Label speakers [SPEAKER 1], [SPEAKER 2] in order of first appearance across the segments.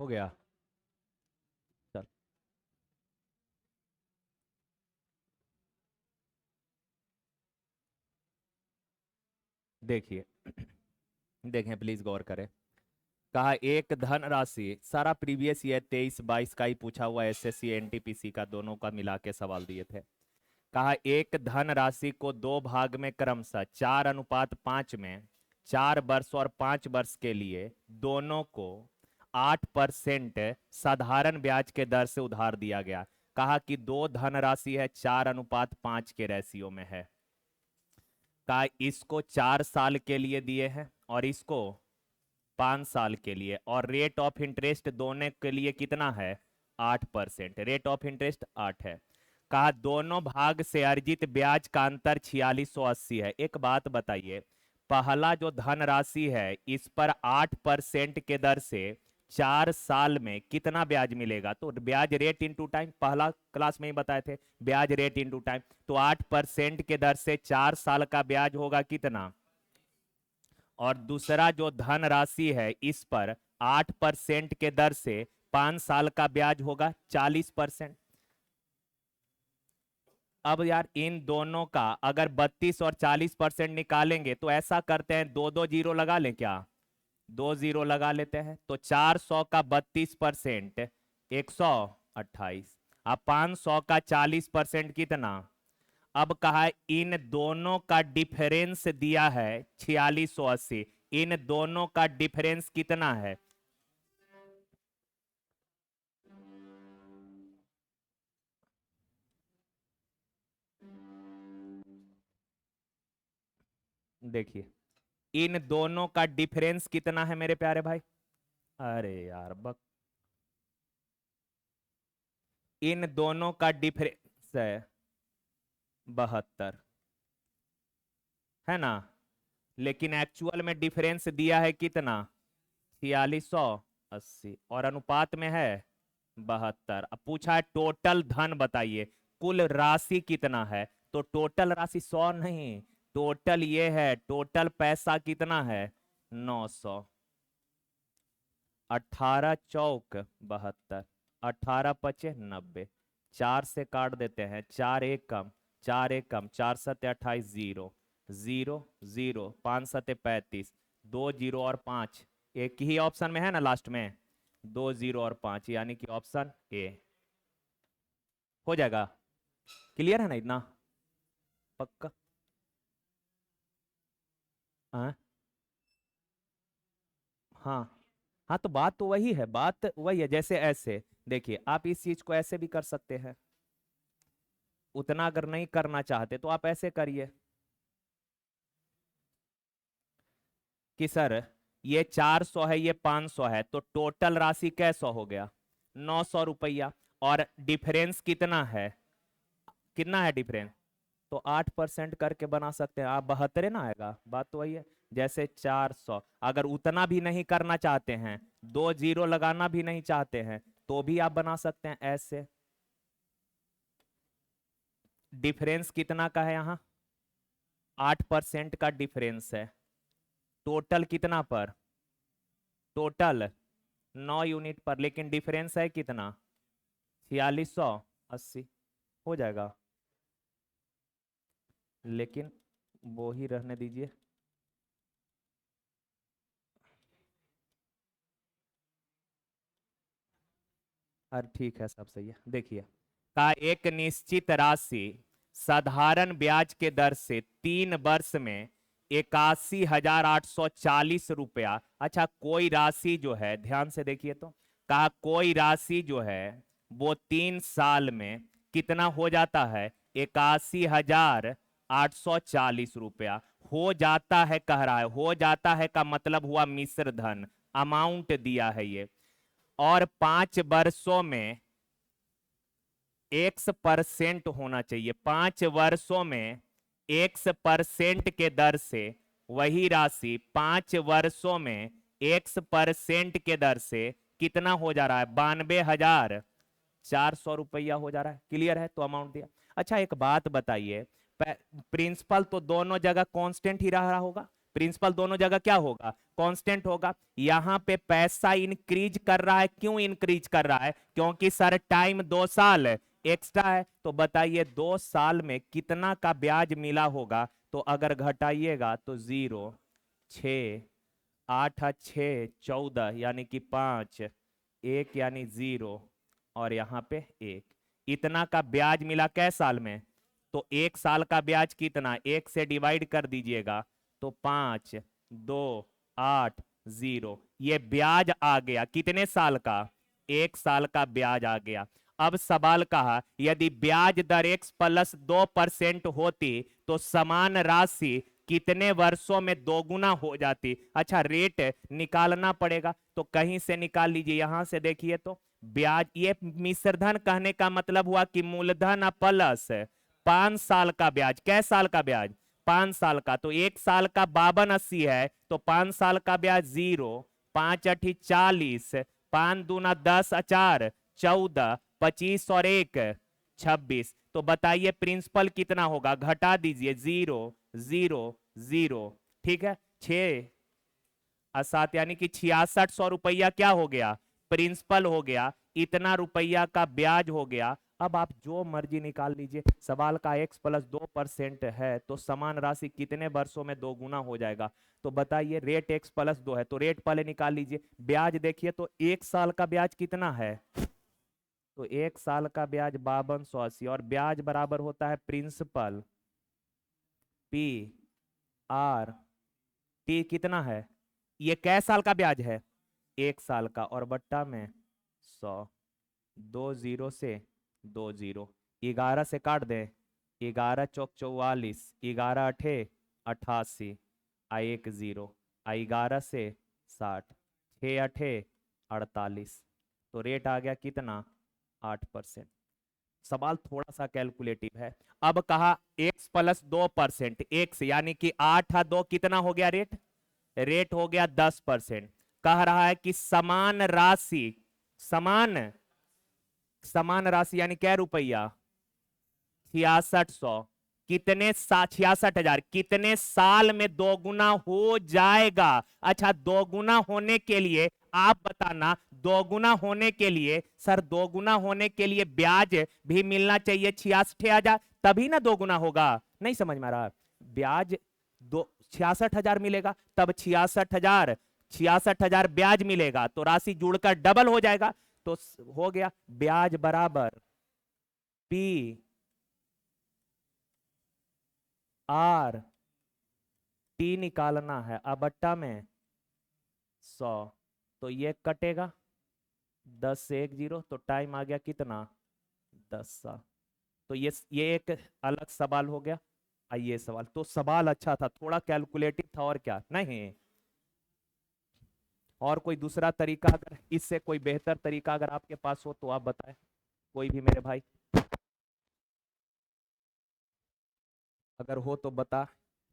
[SPEAKER 1] हो गया। चल देखिए। देखें प्लीज गौर करें। कहा एक धन राशि, सारा प्रीवियस ईयर 23-22 का ही पूछा हुआ, एसएससी एनटीपीसी का दोनों का मिला के सवाल दिए थे। कहा एक धन राशि को दो भाग में क्रमशः 4:5 में 4 वर्ष और 5 वर्ष के लिए दोनों को 8% साधारण ब्याज के दर से उधार दिया गया। कहा कि दो धन राशि है 4:5 के रेशियो में है। कहा इसको 4 साल के लिए दिए हैं और इसको 5 साल के लिए, और रेट ऑफ इंटरेस्ट दोनों के लिए कितना है? 8%। रेट ऑफ इंटरेस्ट 8 है। कहा दोनों भाग से अर्जित ब्याज का अंतर 4680 है। एक बात बताइए, पहला जो धनराशि है इस पर 8% के दर से 4 साल में कितना ब्याज मिलेगा? तो ब्याज रेट इंटू टाइम, पहला क्लास में ही बताए थे, ब्याज रेट इंटू टाइम। तो 8% के दर से 4 साल का ब्याज होगा कितना? और दूसरा जो धन राशि है इस पर 8% के दर से 5 साल का ब्याज होगा 40%। अब यार इन दोनों का अगर 32 और 40% निकालेंगे तो ऐसा करते हैं, दो दो जीरो लगा लें क्या? 2 जीरो लगा लेते हैं। तो 400 का 32% 128। अब 500 का 40% कितना? अब कहा इन दोनों का डिफरेंस दिया है 4680। इन दोनों का डिफरेंस कितना है? देखिए इन दोनों का डिफरेंस कितना है मेरे प्यारे भाई? अरे यार बक, इन दोनों का डिफरेंस है 72, है ना? लेकिन एक्चुअल में डिफरेंस दिया है कितना? 4680, और अनुपात में है 72। अब पूछा है टोटल धन बताइए, कुल राशि कितना है? तो टोटल राशि 100 नहीं, टोटल ये है, टोटल पैसा कितना है? 900। 18 चौक 72, 18 पचे 90, 4 से काट देते हैं, 4 एक कम, 4 एक कम, 4 सत्ते 28, 0 0 0, 5 सत्ते 35, 2 जीरो और 5, एक ही ऑप्शन में है ना लास्ट में, 2 जीरो और 5, यानी कि ऑप्शन ए हो जाएगा। क्लियर है ना इतना? पक्का? हाँ हाँ हाँ, तो बात तो वही है, बात वही है। जैसे ऐसे देखिए, आप इस चीज को ऐसे भी कर सकते हैं, उतना अगर नहीं करना चाहते तो आप ऐसे करिए कि सर ये 400 है, ये 500 है, तो टोटल राशि कैसा हो गया? 900 रुपया। और डिफरेंस कितना है? कितना है डिफरेंस? तो 8% करके बना सकते हैं आप, 72 ना आएगा? बात तो वही है। जैसे 400, अगर उतना भी नहीं करना चाहते हैं, 2 जीरो लगाना भी नहीं चाहते हैं, तो भी आप बना सकते हैं ऐसे। डिफरेंस कितना का है यहाँ? 8% का डिफरेंस है। टोटल कितना पर? टोटल 9 यूनिट पर, लेकिन डिफरेंस है कितना? 4680। हो जाएगा, लेकिन वो ही रहने दीजिए। अरे ठीक है, सब सही है। देखिए, का एक निश्चित राशि साधारण ब्याज के दर से 3 वर्ष में 81,840 रुपया। अच्छा, कोई राशि जो है, ध्यान से देखिए तो, कहा कोई राशि जो है वो 3 साल में कितना हो जाता है? 81,840 रुपया हो जाता है, कह रहा है। हो जाता है का मतलब हुआ मिश्र धन, अमाउंट दिया है ये। और 5 वर्षों में X% होना चाहिए। 5 वर्षों में X% के दर से वही राशि 5 वर्षों में X% के दर से कितना हो जा रहा है? 92,400 रुपया हो जा रहा है। क्लियर है? तो अमाउंट दिया। अच्छा एक बात बताइए, प्रिंसिपल तो दोनों जगह कांस्टेंट ही रहा होगा। प्रिंसिपल दोनों जगह क्या होगा? कांस्टेंट होगा। यहां पे पैसा इंक्रीज कर रहा है, क्यों इंक्रीज कर रहा है? क्योंकि सर टाइम 2 साल एक्स्ट्रा है। तो बताइए 2 साल में कितना का ब्याज मिला होगा? तो अगर घटाइएगा तो 0, 6, 8 6 14 यानी कि 5, 1 यानी 0 और यहाँ पे 1, इतना का ब्याज मिला कै साल में? तो 1 साल का ब्याज कितना, 1 से डिवाइड कर दीजिएगा तो 5, 2, 8, 0, ये ब्याज आ गया। कितने साल का? 1 साल का ब्याज आ गया। अब सवाल कहा यदि ब्याज दर x प्लस 2% होती तो समान राशि कितने वर्षों में दोगुना हो जाती? अच्छा, रेट निकालना पड़ेगा तो कहीं से निकाल लीजिए। यहां से देखिए तो ब्याज, ये मिश्रधन कहने का मतलब हुआ कि मूलधन प्लस 5 साल का ब्याज। कै साल का ब्याज? 5 साल का। तो 1 साल का 5280 है तो 5 साल का ब्याज 0, 5 अठी 40, 5 दूना 10, 4 14, 25 और 1 26। तो बताइए प्रिंसिपल कितना होगा? घटा दीजिए 0 0 0, ठीक है। 6 7 यानी कि 6600 रुपया क्या हो गया? प्रिंसिपल हो गया। इतना रुपया का ब्याज हो गया। अब आप जो मर्जी निकाल लीजिए। सवाल का x प्लस 2% है तो समान राशि कितने वर्षों में दोगुना हो जाएगा? तो बताइए रेट x प्लस 2 है तो रेट पहले निकाल लीजिए। ब्याज देखिए तो 1 साल का ब्याज कितना है? तो 1 साल का ब्याज 5280 और ब्याज बराबर होता है प्रिंसिपल P R T, कितना है? ये कै साल का ब्याज है? 1 साल का, और बट्टा में 100, 2 0 से 2 0, 11 से काट दें, 11 चौक 44, 11 अठे 88, आ 1 0, आ 11 से 60, 6 अठे 48। तो रेट आ गया कितना? 8%। सवाल थोड़ा सा कैलकुलेटिव है। अब कहा x प्लस 2%, x यानी कि 8 2 कितना हो गया रेट? रेट हो गया 10%। कह रहा है कि समान राशि, समान राशि यानी क्या रुपया? 6600 कितने 66,000 कितने साल में दोगुना हो जाएगा? अच्छा, दोगुना होने के लिए आप बताना, दोगुना होने के लिए सर, दोगुना होने के लिए ब्याज भी मिलना चाहिए 66,000, तभी ना दोगुना होगा। नहीं समझ में आ रहा? ब्याज 66,000 मिलेगा तब 66,000 ब्याज मिलेगा तो राशि जुड़कर डबल हो जाएगा। तो हो गया ब्याज बराबर P R T निकालना है। अब बट्टा में 100, तो ये कटेगा 10 से 1 0, तो टाइम आ गया कितना? 10 साल। तो ये एक अलग सवाल हो गया। ये सवाल तो सवाल अच्छा था, थोड़ा कैलकुलेटिव था, और क्या नहीं। और कोई दूसरा तरीका, अगर इससे कोई बेहतर तरीका अगर आपके पास हो तो आप बताएं, कोई भी मेरे भाई अगर हो तो बता,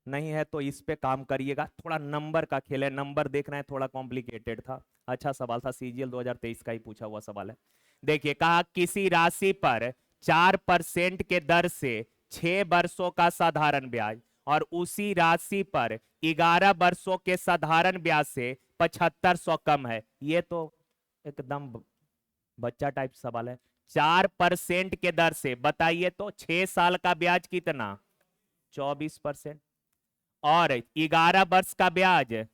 [SPEAKER 1] नहीं है तो इस पे काम करिएगा। थोड़ा नंबर का खेल है, नंबर देखना है, थोड़ा कॉम्प्लिकेटेड था। अच्छा सवाल था, सीजीएल 2023 का ही पूछा हुआ सवाल है। देखिए कहा किसी राशि पर 4% के दर से 6 वर्षों का साधारण ब्याज और उसी राशि पर 11 वर्षों के साधारण ब्याज से 7500 कम है। ये तो एकदम बच्चा टाइप सवाल है। 4% के दर से बताइए तो 6 साल का ब्याज कितना? 24%, और 11 वर्ष का ब्याज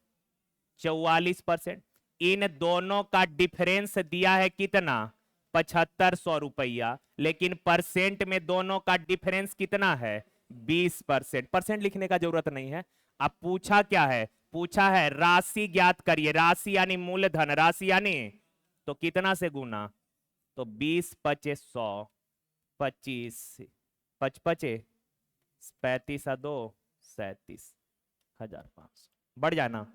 [SPEAKER 1] 44%। इन दोनों का डिफरेंस दिया है कितना? 7500 रुपया, लेकिन परसेंट में दोनों का डिफरेंस कितना है? 20%। परसेंट लिखने का जरूरत नहीं है। अब पूछा क्या है? पूछा है राशि ज्ञात करिए। राशि यानी मूलधन, राशि यानी तो कितना से गुना? तो 20 पचे 100, 25 पचपचे 35 2 37,500, बढ़ जाना।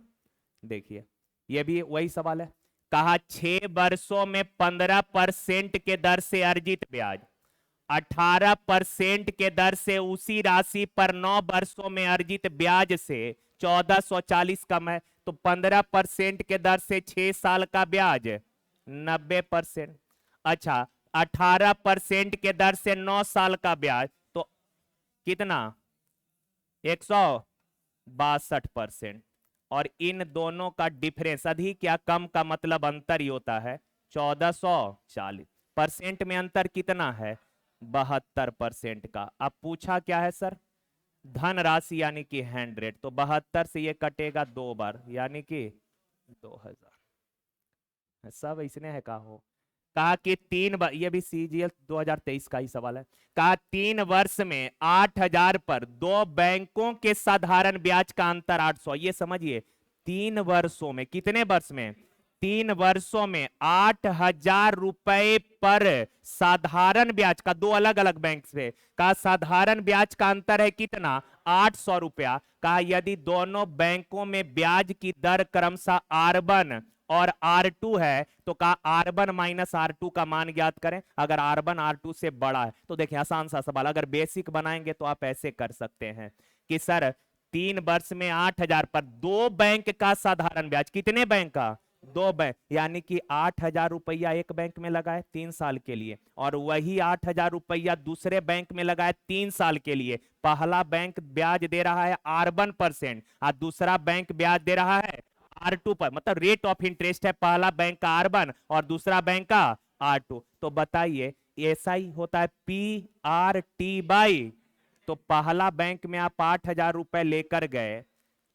[SPEAKER 1] देखिए ये भी वही सवाल है। कहा 6 वर्षों में 15% के दर से अर्जित ब्याज 18% के दर से उसी राशि पर 9 वर्षों में अर्जित ब्याज से 1440 कम है। तो 15% के दर से 6 साल का ब्याज 90%। अच्छा, 18% के दर से 9 साल का ब्याज तो कितना? 162%। और इन दोनों का डिफरेंस, अधिक या कम का मतलब अंतर ही होता है 1440। परसेंट में अंतर कितना है? 72% का। अब पूछा क्या है सर? धन राशि यानी कि 100, तो 72 से ये कटेगा 2 बार यानी कि 2000। सब इसने है कहा हो। कहा कि ये भी सीजीएल 2023 का ही सवाल है। कहा 3 वर्ष में 8000 पर दो बैंकों के साधारण ब्याज का अंतर 800। ये समझिए 3 वर्षों में, कितने वर्ष में? 3 वर्षों में 8000 रुपए पर साधारण ब्याज का, दो अलग अलग बैंक से का साधारण ब्याज का अंतर है कितना? 800 रुपया। कहा यदि दोनों बैंकों में ब्याज की दर क्रमशः R1 और R2 है तो कहा R1 माइनस R2 का मान ज्ञात करें। अगर R1 R2 से बड़ा है तो देखिए आसान सा सवाल, अगर बेसिक बनाएंगे तो आप ऐसे कर सकते हैं कि सर 3 वर्ष में 8000 पर दो बैंक का साधारण ब्याज, कितने बैंक का? दो बैंक, यानी कि 8000 रुपया एक बैंक में लगाए 3 साल के लिए, और वही 8000 रुपया दूसरे बैंक में लगाए 3 साल के लिए। पहला बैंक ब्याज दे रहा है R1% और दूसरा बैंक ब्याज दे रहा है R2 पर, मतलब रेट ऑफ इंटरेस्ट है पहला बैंक का R1 और दूसरा बैंक का R2। तो बताइए ऐसा ही होता है PRT बाई, तो पहला बैंक में आप 8000 रुपए लेकर गए,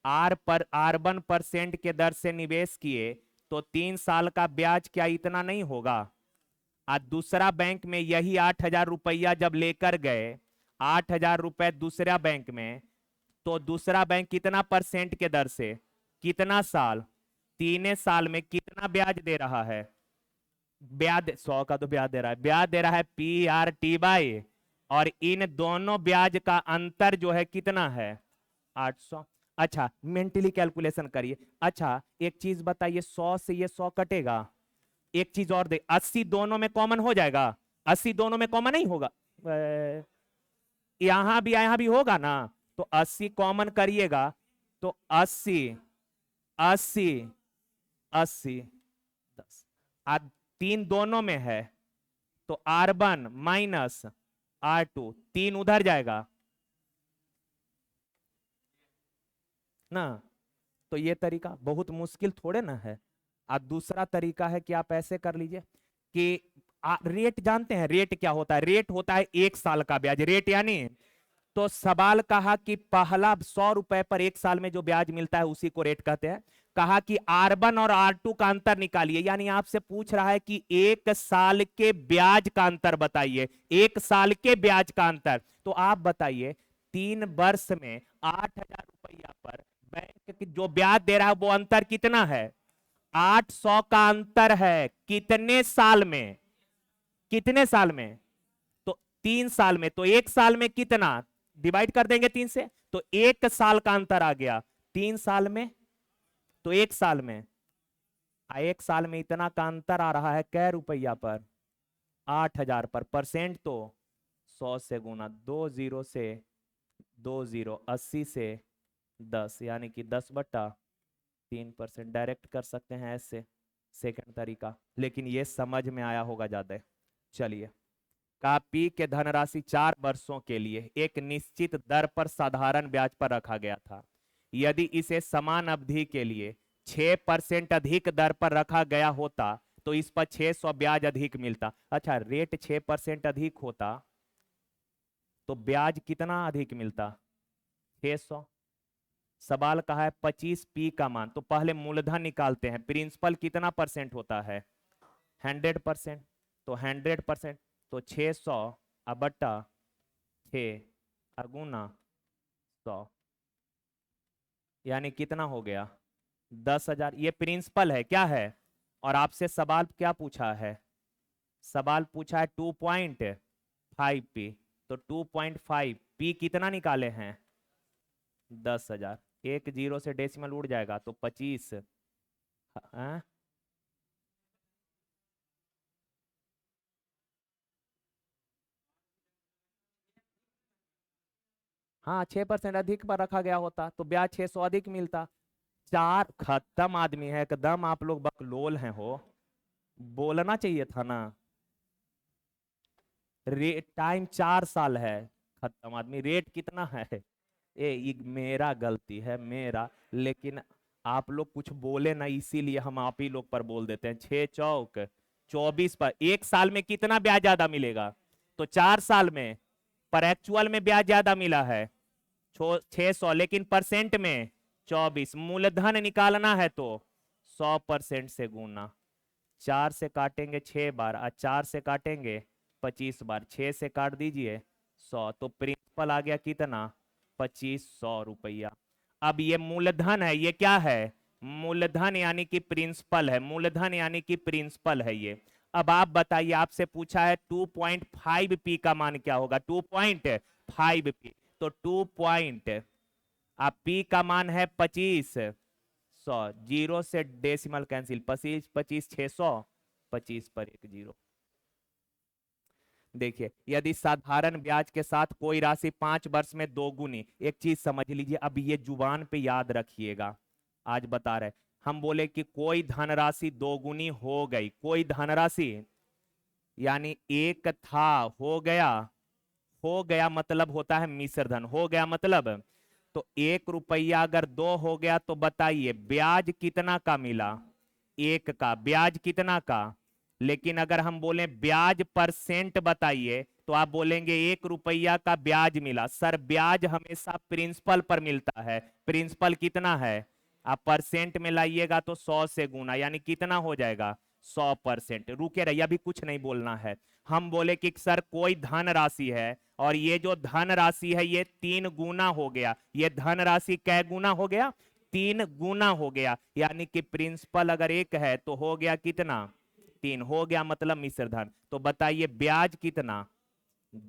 [SPEAKER 1] R1% के दर से निवेश किए, तो 3 साल का ब्याज क्या इतना नहीं होगा? और दूसरा बैंक में यही 8000 रुपया जब लेकर गए, 8000 रुपए दूसरा बैंक में, तो दूसरा बैंक कितना परसेंट के दर से, कितना साल? 3 साल में कितना ब्याज दे रहा है? ब्याज 100 का तो ब्याज दे रहा है, ब्याज दे रहा है PRT बाई, और इन दोनों ब्याज का अंतर जो है कितना है? 800। अच्छा मेंटली कैलकुलेशन करिए। अच्छा एक चीज बताइए, 100 से ये 100 कटेगा, एक चीज और दे, 80 दोनों में कॉमन हो जाएगा? 80 दोनों में कॉमन नहीं होगा? यहां भी होगा ना, तो 80 कॉमन करिएगा तो 80 80 80 10, और 3 दोनों में है तो R1 माइनस R2, 3 उधर जाएगा ना। तो ये तरीका बहुत मुश्किल थोड़े ना है। और दूसरा तरीका है कि आप ऐसे कर लीजिए कि रेट जानते हैं, रेट क्या होता है? रेट होता है 1 साल का ब्याज, रेट यानी, तो सवाल कहा कि पहला 100 रुपए पर 1 साल में जो ब्याज मिलता है उसी को रेट कहते हैं। कहा कि R1 और R2 का अंतर निकालिए, यानी आपसे पूछ रहा है कि 1 साल के ब्याज का अंतर बताइए, 1 साल के ब्याज का अंतर। तो आप बताइए 3 वर्ष में 8000 रुपया पर बैंक की जो ब्याज दे रहा है वो अंतर कितना है? 800 का अंतर है, कितने साल में? कितने साल में? तो 3 साल में, तो 1 साल में कितना? डिवाइड कर देंगे 3 से, तो 1 साल का अंतर आ गया। 3 साल में, तो 1 साल में, 1 साल में इतना का अंतर आ रहा है कै रुपया पर? 8000 पर। परसेंट तो 100 से गुना, 20 से 20, 80 से 10, यानी कि 10/3%। डायरेक्ट कर सकते हैं ऐसे, सेकंड तरीका, लेकिन ये समझ में आया होगा ज्यादा। चलिए, का P के धनराशि 4 वर्षों के लिए एक निश्चित दर पर साधारण ब्याज पर रखा गया था। यदि इसे समान अवधि के लिए 6% अधिक दर पर रखा गया होता तो इस पर 600 ब्याज अधिक मिलता। अच्छा रेट 6% अधिक होता तो ब्याज कितना अधिक मिलता? 600। सवाल कहा है 25P का मान, तो पहले मूलधन निकालते हैं। प्रिंसिपल कितना परसेंट होता है? 100%। तो 100%, तो 600 बटा 6 गुना 100, यानी कितना हो गया? 10,000। ये प्रिंसिपल है, क्या है? और आपसे सवाल क्या पूछा है? सवाल पूछा है 2.5P, तो 2.5P कितना निकाले हैं? 10,000। एक जीरो से डेसिमल उड़ जाएगा तो 25। हाँ हाँ, 6% अधिक पर रखा गया होता तो ब्याज 600 अधिक मिलता। चार खत्म आदमी है एकदम, आप लोग बकलोल हैं हो, बोलना चाहिए था ना। रेट टाइम 4 साल है, खत्म आदमी। रेट कितना है? मेरा गलती है मेरा, लेकिन आप लोग कुछ बोले ना, इसीलिए हम आप ही लोग पर बोल देते हैं। 6 चौक 24 पर 1 साल में कितना ब्याज ज्यादा मिलेगा? तो 4 साल में। पर एक्चुअल में ब्याज ज्यादा मिला है 600, लेकिन परसेंट में 24। मूलधन निकालना है तो 100% से गुना। 4 से काटेंगे 6 बार और 4 से काटेंगे 25 बार। 6 से काट दीजिए 100, तो प्रिंसिपल आ गया कितना? 2500 रुपया। अब ये मूलधन है, ये क्या है? मूलधन यानी कि प्रिंसिपल है, मूलधन यानी कि प्रिंसिपल है ये। अब आप बताइए, आपसे पूछा है 2.5p का मान क्या होगा? 2.5p। तो 2 पॉइंट, आप p का मान है 2500, जीरो से डेसिमल कैंसिल, 25 25 600, 25 पर एक जीरो। देखिए, यदि साधारण ब्याज के साथ कोई राशि 5 वर्ष में दोगुनी, एक चीज समझ लीजिए, अब ये जुबान पे याद रखिएगा, आज बता रहे। हम बोले कि कोई धनराशि दोगुनी हो गई, कोई धनराशि यानी एक था हो गया मतलब होता है मिश्र धन, हो गया मतलब। तो 1 रुपया अगर 2 हो गया तो बताइए ब्याज कितना का मिला? 1 का। ब्याज कितना का? लेकिन अगर हम बोले ब्याज परसेंट बताइए, तो आप बोलेंगे 1 रुपया का ब्याज मिला। सर, ब्याज हमेशा प्रिंसिपल पर मिलता है। प्रिंसिपल कितना है? आप परसेंट में लाइएगा तो 100 से गुना, यानी कितना हो जाएगा? 100%। रुके रहिए, अभी कुछ नहीं बोलना है। हम बोले कि सर कोई धन राशि है, और ये जो धन राशि है ये 3 गुना हो गया। ये धन राशि कै गुना हो गया? 3 गुना हो गया। यानी कि प्रिंसिपल अगर 1 है तो हो गया कितना? 3 हो गया, मतलब मिश्र धन। तो बताइए ब्याज कितना?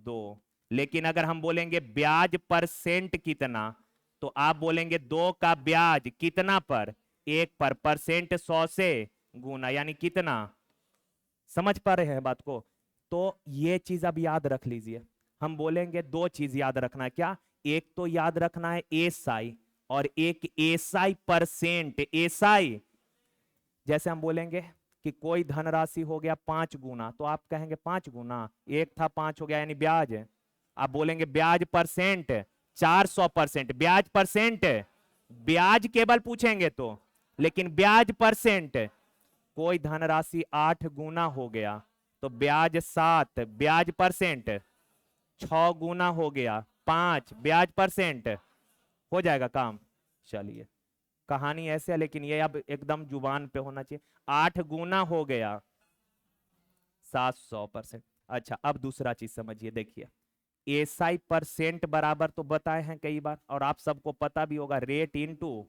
[SPEAKER 1] 2। लेकिन अगर हम बोलेंगे ब्याज परसेंट कितना, तो आप बोलेंगे 2 का ब्याज कितना पर? 1 पर। परसेंट 100 से गुना, यानी कितना? समझ पा रहे हैं बात को? तो ये चीज अब याद रख लीजिए। हम बोलेंगे 2 चीज याद रखना है। क्या? एक तो याद रखना है एसआई, और एक एसआई परसेंट। एसआई, जैसे हम बोलेंगे कि कोई धनराशि हो गया 5 गुना, तो आप कहेंगे 5 गुना, एक था 5 हो गया, यानी ब्याज। आप बोलेंगे ब्याज परसेंट 400%। ब्याज परसेंट, ब्याज केवल पूछेंगे तो, लेकिन ब्याज परसेंट। कोई धनराशि 8 गुना हो गया तो ब्याज 7, ब्याज परसेंट। 6 गुना हो गया 5, ब्याज परसेंट। हो जाएगा काम। चलिए, कहानी ऐसे है, लेकिन ये अब एकदम जुबान पे होना चाहिए। 8 गुना हो गया 700%। अच्छा, अब दूसरा चीज समझिए, देखिए एसआई परसेंट बराबर तो बताए हैं कई बार, और आप सबको पता भी होगा, रेट इनटू।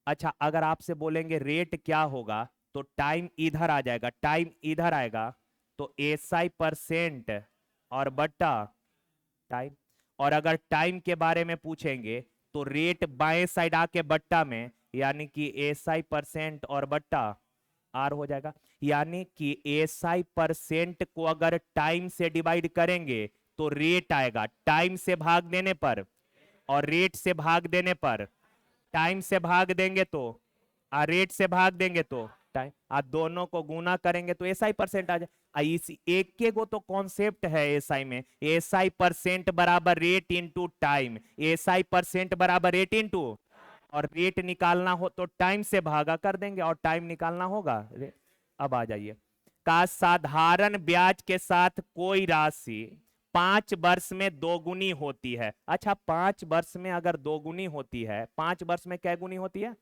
[SPEAKER 1] अच्छा, अगर आपसे बोलेंगे रेट क्या होगा, तो टाइम इधर आ जाएगा, टाइम इधर आएगा, तो एसआई परसेंट और बट्टा टाइम। और अगर टाइम के बारे में पूछेंगे तो रेट बाएं साइड आके बट्टा में, यानी कि एसआई परसेंट और बट्टा आर हो जाएगा। यानी कि एसआई परसेंट को अगर टाइम से डिवाइड करेंगे तो रेट आएगा, टाइम से भाग देने पर, और रेट से भाग देने पर। टाइम से भाग देंगे तो, रेट से भाग देंगे तो टाइम, दोनों को गुना करेंगे तो एसआई परसेंट आ जाए। इस एक के को तो कॉन्सेप्ट है एसआई में, एसआई परसेंट बराबर rate into time, SI percent बराबर रेट इनटू, और रेट निकालना हो तो टाइम से भागा कर देंगे, और टाइम निकालना होगा। अब आ जाइए, का साधारण ब्याज के साथ कोई राशि 5 वर्ष में दोगुनी होती है। अच्छा, 5 वर्ष में अगर दोगुनी होती है, 5 वर्ष में कै गुनी होती है?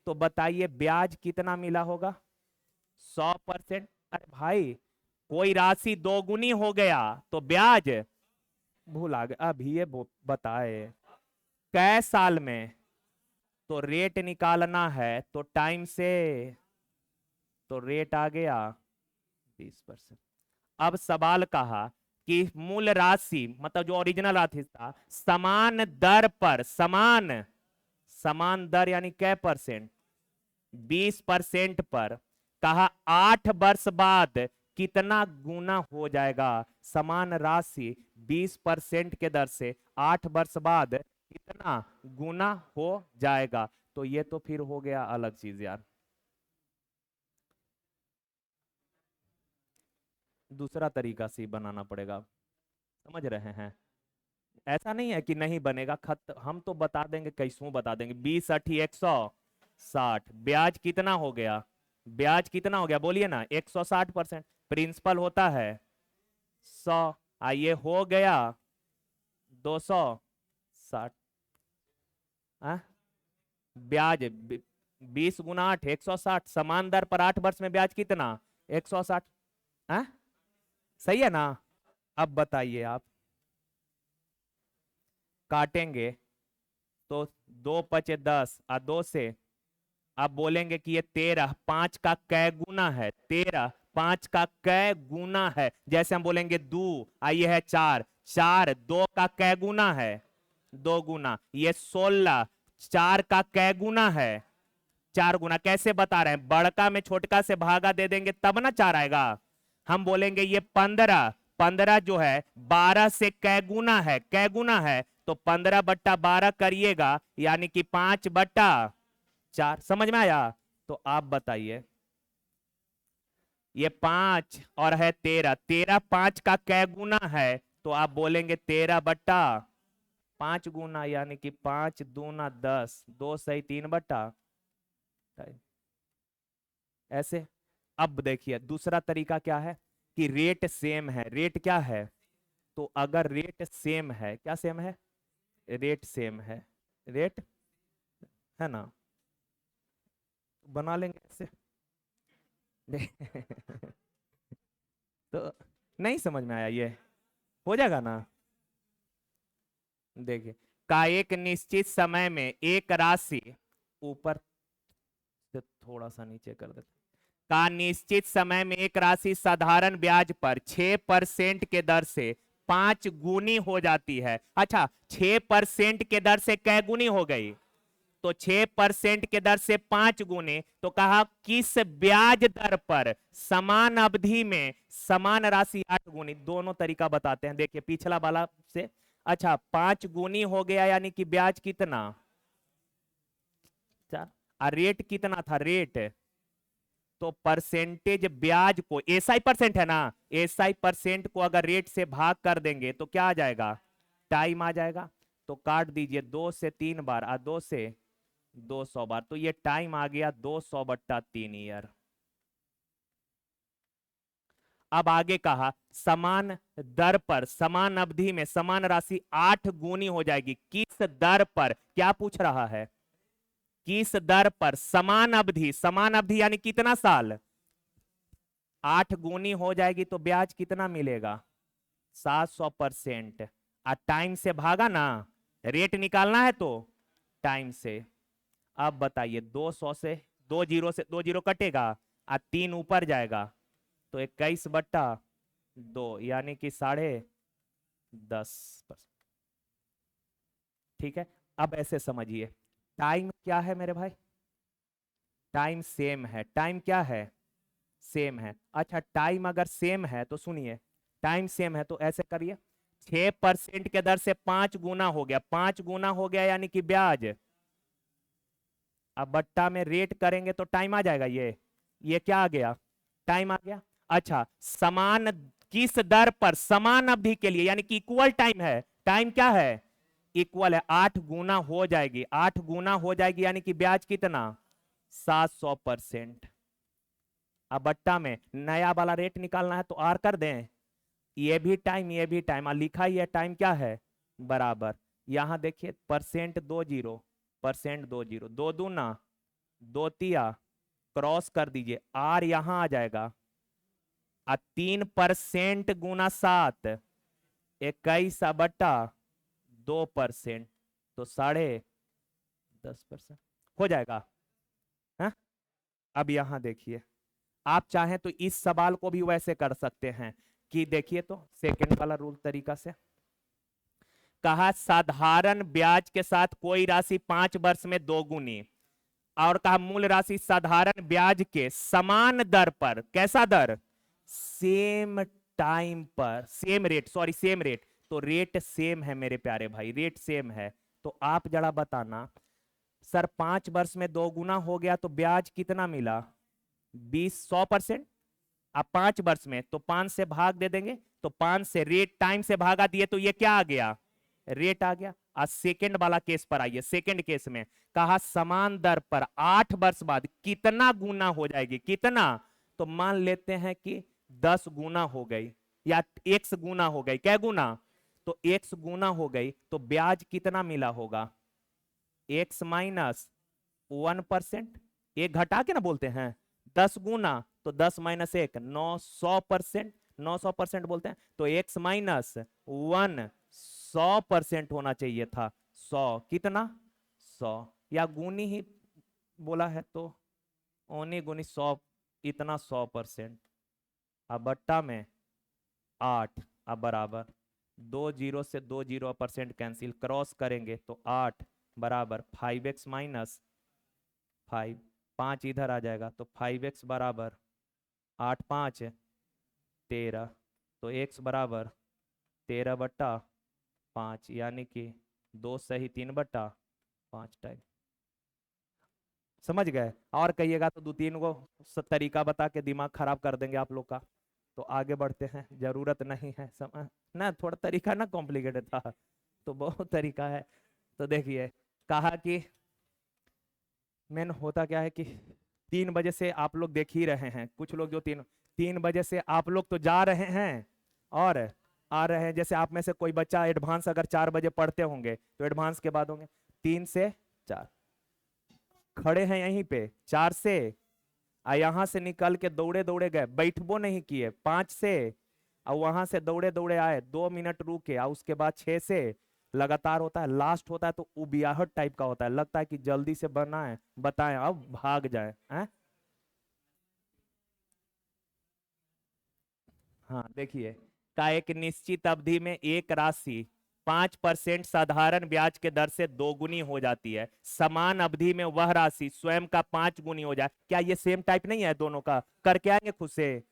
[SPEAKER 1] तो बताइए ब्याज कितना मिला होगा? 100%। अरे भाई, कोई राशि दोगुनी हो गया तो ब्याज भूल आ गए, अभी ये बताए कै साल में। तो रेट निकालना है तो टाइम से, तो रेट आ गया 20%। अब सवाल कहा कि मूल राशि, मतलब जो ओरिजिनल राशि था, समान दर पर, समान दर यानी कै परसेंट? 20% पर। कहा 8 वर्ष बाद कितना गुना हो जाएगा? समान राशि 20% के दर से 8 वर्ष बाद कितना गुना हो जाएगा? तो ये तो फिर हो गया अलग चीज यार। दूसरा तरीका से बनाना पड़ेगा, समझ रहे हैं? ऐसा नहीं है कि नहीं बनेगा, खत हम तो बता देंगे, कैसों बता देंगे। 20 80 100, 60। ब्याज कितना हो गया? ब्याज कितना हो गया बोलिए ना, 160%। प्रिंसिपल होता है 100, आइए हो गया 260। हाँ? ब्याज 20 × 8 160, समान दर पर 8 वर्ष में ब्याज कितना? 160। हाँ? सही है ना? अब बताइए आप, काटेंगे तो 2×5 = 10 और 2 से आप बोलेंगे कि ये 13, 5 का कै गुना है? 13 5 का कै गुना है? जैसे हम बोलेंगे 2, आइए है 4, 4 2 का कै गुना है? 2 गुना। ये 16 4 का कै गुना है? 4 गुना। कैसे बता रहे हैं? बड़का में छोटका से भागा दे देंगे तब ना 4 आएगा। हम बोलेंगे ये 15, 15 जो है 12 से कै गुना है? कै गुना है तो 15/12 करिएगा, यानी कि 5/4। समझ में आया? तो आप बताइए, ये 5 और है 13, 13 5 का कै गुना है? तो आप बोलेंगे 13/5 गुना, यानी कि 5 दूना 10, 2 सही 3/। ऐसे। अब देखिए दूसरा तरीका क्या है कि रेट सेम है। रेट क्या है? तो अगर रेट सेम है, क्या सेम है? रेट सेम है। रेट है ना, बना लेंगे ऐसे। तो नहीं समझ में आया? ये हो जाएगा ना? देखिए, का एक निश्चित समय में एक राशि, ऊपर से थोड़ा सा नीचे कर देते, का निश्चित समय में एक राशि साधारण ब्याज पर 6% के दर से 5 गुनी हो जाती है। अच्छा, 6% के दर से कै गुनी हो गई? तो 6% के दर से 5 गुने, तो कहा किस ब्याज दर पर समान अवधि में समान राशि 8 गुनी? दोनों तरीका बताते हैं, देखिए पिछला वाला से। अच्छा, 5 गुनी हो गया, यानी कि ब्याज कितना? 4। और रेट कितना था? रेट तो परसेंटेज ब्याज को, एसआई परसेंट है ना, एसआई परसेंट को अगर रेट से भाग कर देंगे तो क्या आ जाएगा? टाइम आ जाएगा। तो काट दीजिए 2 से 3 बार और 2 से 200 बार, तो ये टाइम आ गया 200/3 ईयर। अब आगे कहा समान दर पर समान अवधि में समान राशि 8 गुनी हो जाएगी। किस दर पर? क्या पूछ रहा है? किस दर पर समान अवधि, समान अवधि यानी कितना साल? 8 गुनी हो जाएगी तो ब्याज कितना मिलेगा? 700%। और टाइम से भागा ना, रेट निकालना है तो टाइम से। अब बताइए 200 से 2 जीरो से 2 जीरो कटेगा और 3 ऊपर जाएगा, तो 21/2, यानी कि 10.5%। ठीक है, अब ऐसे समझिए, टाइम क्या है मेरे भाई? टाइम सेम है। टाइम क्या है? सेम है। अच्छा, टाइम अगर सेम है तो सुनिए, टाइम सेम है तो ऐसे करिए, 6% के दर से 5 गुना हो गया, 5 गुना हो गया यानी कि ब्याज। अब बट्टा में रेट करेंगे तो टाइम आ जाएगा। ये क्या आ गया? टाइम आ गया। अच्छा, समान किस दर पर समान अवधि के लिए, यानी कि इक्वल टाइम है। टाइम क्या है? इक्वल है। 8 गुना हो जाएगी, 8 गुना हो जाएगी, यानी कि ब्याज कितना? 700%। अब बट्टा में नया वाला रेट निकालना है तो आर कर दें, ये भी टाइम ये भी टाइम, और लिखा ही है टाइम क्या है? बराबर। यहां देखिए परसेंट 2 जीरो, परसेंट 2 जीरो, 2 दूना 2 तिया, क्रॉस कर दीजिए, आर यहां आ जाएगा। 3% गुना 7, 21/2%, तो 10.5% हो जाएगा। है? अब यहां देखिए, आप चाहें तो इस सवाल को भी वैसे कर सकते हैं कि देखिए तो सेकंड वाला रूल तरीका से, कहा साधारण ब्याज के साथ कोई राशि 5 वर्ष में 2 गुनी, और कहा मूल राशि साधारण ब्याज के समान दर पर, कैसा दर? सेम टाइम पर, same rate, sorry same rate, तो रेट सेम है मेरे प्यारे भाई, रेट सेम है। तो आप जरा बताना सर, 5 वर्ष में 2 गुना हो गया तो ब्याज कितना मिला? 100%। अब 5 वर्ष में तो 5 से भाग दे देंगे, तो 5 से रेट टाइम से भागा दिए तो ये क्या आ गया? रेट आ गया। आज सेकंड वाला केस पर आइए। सेकंड केस में कहा समान दर पर 8 वर्ष बाद कितना गुना हो जाएगी, कितना? तो मान लेते हैं कि 10 गुना हो गई या x गुना हो गई। क्या गुना? तो x गुना हो गई तो ब्याज कितना मिला होगा? x minus 1%। एक घटा के ना बोलते हैं 10 गुना, तो 10 माइनस 1 900%। 900% बोलते हैं तो x माइनस 1 100% होना चाहिए था। 100 कितना? 100 या गुनी ही बोला है तो ओनी गुनी 100 इतना 100%। अब बट्टा में 8 अब बराबर 2 जीरो से 2 0% कैंसिल क्रॉस करेंगे तो 8 बराबर 5x माइनस 5। 5 इधर आ जाएगा तो 5x बराबर 8 5 13। तो x बराबर 13/5 यानी कि 2 सही 3/5 टाइम। समझ गए? और कहिएगा तो 2-3 को तरीका बता के दिमाग खराब कर देंगे आप लोग का। तो आगे बढ़ते हैं, जरूरत नहीं है समझ ना, थोड़ा तरीका ना कॉम्प्लिकेटेड था तो बहुत तरीका है। तो देखिए कहा कि मेन होता क्या है कि 3 बजे से आप लोग देख ही रहे हैं, कुछ लोग जो 3 बजे से आप लोग तो जा रहे हैं और आ रहे हैं। जैसे आप में से कोई बच्चा एडवांस अगर 4 बजे पढ़ते होंगे तो एडवांस के बाद होंगे 3 से 4 खड़े हैं यहीं पे, 4 से यहां से निकल के दौड़े दौड़े गए, बैठबो नहीं किए 5 से, और वहां से दौड़े दौड़े आए 2 मिनट रुके, और उसके बाद 6 से लगातार होता है। लास्ट होता है तो उबियाहट टाइप का होता है, लगता है कि जल्दी से बनाए बताएं अब भाग जाए हैं? हाँ देखिए का एक निश्चित अवधि में एक राशि 5% साधारण ब्याज के दर से दोगुनी हो जाती है, समान अवधि में वह राशि स्वयं का 5 गुनी हो जाए। क्या ये सेम टाइप नहीं है दोनों का? करके आएंगे खुद से।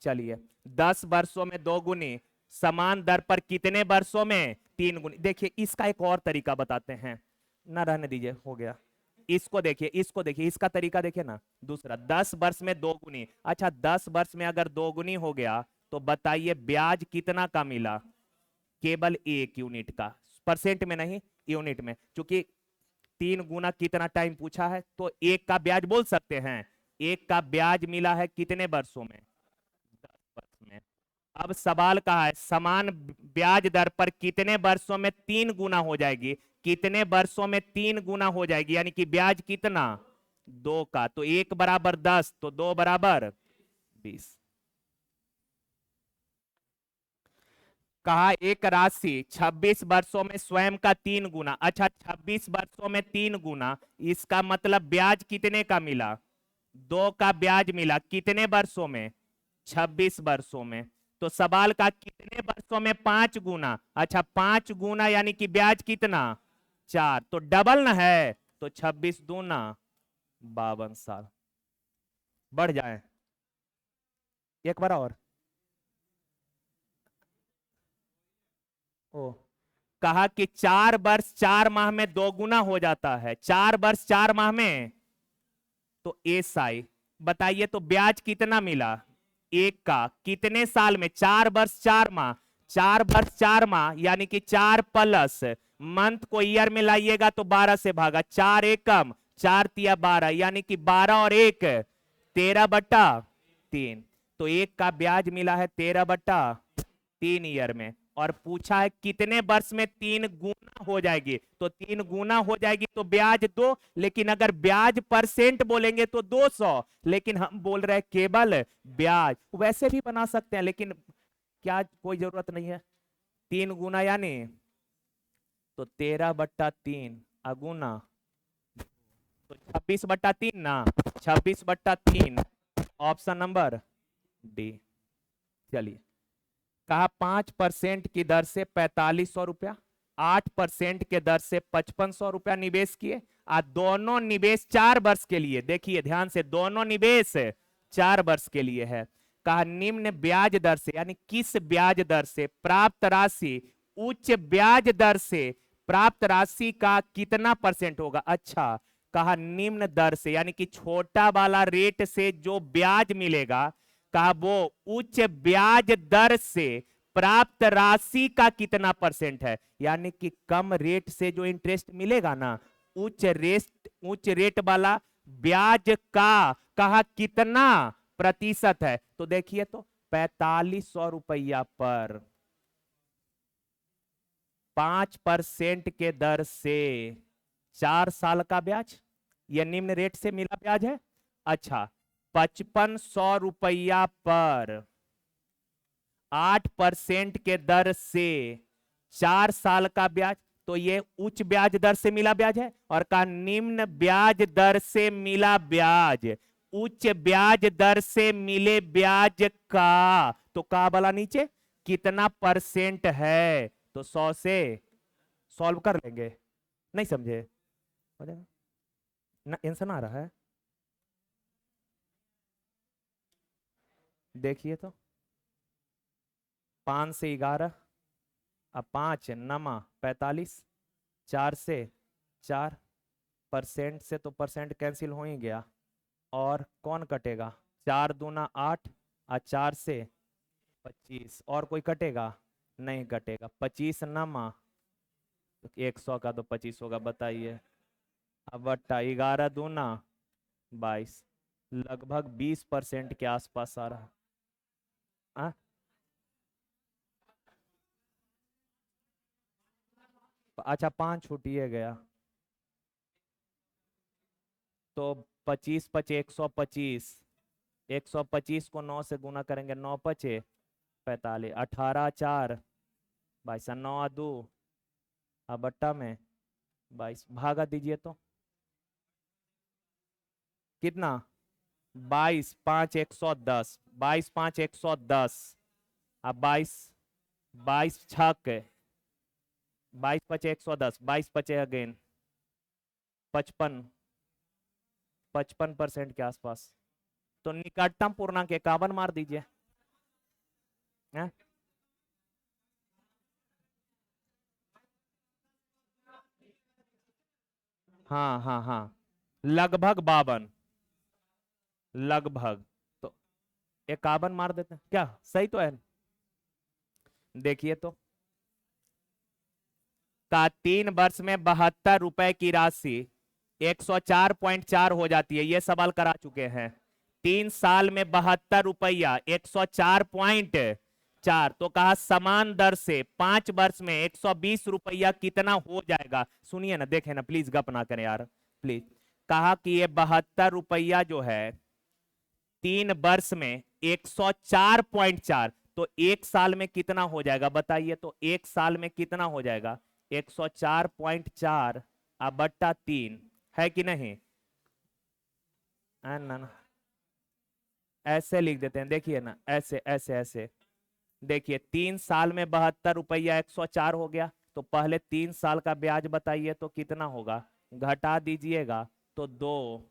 [SPEAKER 1] चलिए 10 वर्षों में 2 गुनी, समान दर पर कितने वर्षों में 3 गुनी। देखिए इसका एक और तरीका बताते हैं ना, रहने दीजिए हो गया। इसको देखिए, इसको देखिए, इसका तरीका देखिए ना। दूसरा 10 वर्ष में 2 गुनी, अच्छा 10 वर्ष में अगर 2 गुनी हो गया तो बताइए ब्याज कितना का मिला? केवल 1 यूनिट का, परसेंट में नहीं यूनिट में, क्योंकि 3 गुना कितना टाइम पूछा है तो 1 का ब्याज बोल सकते हैं। 1 का ब्याज मिला है कितने वर्षों में? 10 वर्ष में। अब सवाल कहा है समान ब्याज दर पर कितने वर्षों में 3 गुना हो जाएगी? कितने वर्षों में 3 गुना हो जाएगी? यानी कि ब्याज कितना? 2 का, तो 1 बराबर 10 तो 2 बराबर 20। कहा एक राशि 26 वर्षों में स्वयं का 3 गुना, अच्छा 26 वर्षों में 3 गुना, इसका मतलब ब्याज कितने का मिला? 2 का ब्याज मिला कितने वर्षों में? 26 वर्षों में। तो सवाल का कितने वर्षों में 5 गुना, अच्छा 5 गुना यानी कि ब्याज कितना? 4, तो डबल ना है, तो 26 दूना 52 साल। बढ़ जाए एक बार और। ओ कहा कि 4 वर्ष 4 माह में 2 गुना हो जाता है, 4 वर्ष 4 माह में, तो एसआई बताइए तो ब्याज कितना मिला? 1 का कितने साल में? 4 वर्ष 4 माह, 4 वर्ष 4 माह यानी कि 4 प्लस मंथ को ईयर में लाइएगा तो 12 से भागा, 4 एकम 4 तिया 12 यानी कि 12 और 1 13/3। तो 1 का ब्याज मिला है 13/3 ईयर में, और पूछा है कितने वर्ष में 3 गुना हो जाएगी, तो 3 गुना हो जाएगी तो ब्याज 2, लेकिन अगर ब्याज परसेंट बोलेंगे तो 200, लेकिन हम बोल रहे हैं केवल ब्याज। वैसे भी बना सकते हैं लेकिन क्या कोई जरूरत नहीं है। 3 गुना यानी तो 13/3 अगुना तो 26/3 ना, 26/3 ऑप्शन नंबर डी। चलिए कहा 5% की दर से 4500 रुपया, 8% के दर से 5500 रुपया निवेश किए, दोनों निवेश 4 वर्ष के लिए, देखिए ध्यान से दोनों निवेश 4 वर्ष के लिए है। कहा निम्न ब्याज दर से यानी किस ब्याज दर से प्राप्त राशि उच्च ब्याज दर से प्राप्त राशि का कितना परसेंट होगा? अच्छा कहा निम्न दर से यानी कि छोटा वाला रेट से जो ब्याज मिलेगा, कहा वो उच्च ब्याज दर से प्राप्त राशि का कितना परसेंट है, यानी कि कम रेट से जो इंटरेस्ट मिलेगा ना, उच्च रेट वाला ब्याज का कहा कितना प्रतिशत है, तो देखिए तो 4500 रुपया पर 5% के दर से 4 साल का ब्याज, यह निम्न रेट से मिला ब्याज है। अच्छा, 5500 रुपया पर 8% के दर से 4 साल का ब्याज, तो ये उच्च ब्याज दर से मिला ब्याज है। और का निम्न ब्याज दर से मिला ब्याज, उच्च ब्याज दर से मिले ब्याज का, तो का वाला नीचे कितना परसेंट है, तो 100 से सॉल्व कर लेंगे। नहीं समझे, हो जाएगा ना, आंसर आ रहा है। देखिए तो 5 से 11, अब 5 नमा 45, 4 से 4, परसेंट से तो परसेंट कैंसिल हो ही गया, और कौन कटेगा, 4 दूना 8 और 4 से 25, और कोई कटेगा नहीं कटेगा। 25 नमा 100 का तो 25 होगा, बताइए। अब बट्टा 11 दूना 22, लगभग 20% के आसपास आ रहा। अच्छा 5 छूटिए गया, तो 25 पचे 125, 125 को 9 से गुना करेंगे, 9 पचे 45, 18 4 22, 9 2, अब बट्टा में 22, भागा दीजिए तो कितना, 22 5 110, 22 5 110, अब 22 22 छक 22 पचे 110, 22 पचे अगेन 55% के आसपास, तो निकटतम पूर्णांक 51 मार दीजिए। है? हाँ हाँ हाँ, लगभग 52, लगभग, तो 51 मार देते हैं क्या, सही तो है। देखिए तो का 3 वर्ष में 72 रुपए की राशि 104.4 हो जाती है, ये सवाल करा चुके हैं। 3 साल में 72 रुपया 104.4, तो कहा समान दर से 5 वर्ष में 120 रुपया कितना हो जाएगा। सुनिए ना, देखें ना, प्लीज गप ना करें यार, प्लीज। कहा कि ये 72 रुपया जो है 3 वर्ष में 104.4, तो 1 साल में कितना हो जाएगा बताइए, तो 1 साल में कितना हो जाएगा, 104.4 अब बट्टा 3, है कि नहीं। ना ना, ऐसे लिख देते हैं, देखिए ना, ऐसे ऐसे ऐसे, देखिए 3 साल में 72 रुपया 104 हो गया, तो पहले 3 साल का ब्याज बताइए तो कितना होगा, घटा दीजिएगा तो 2,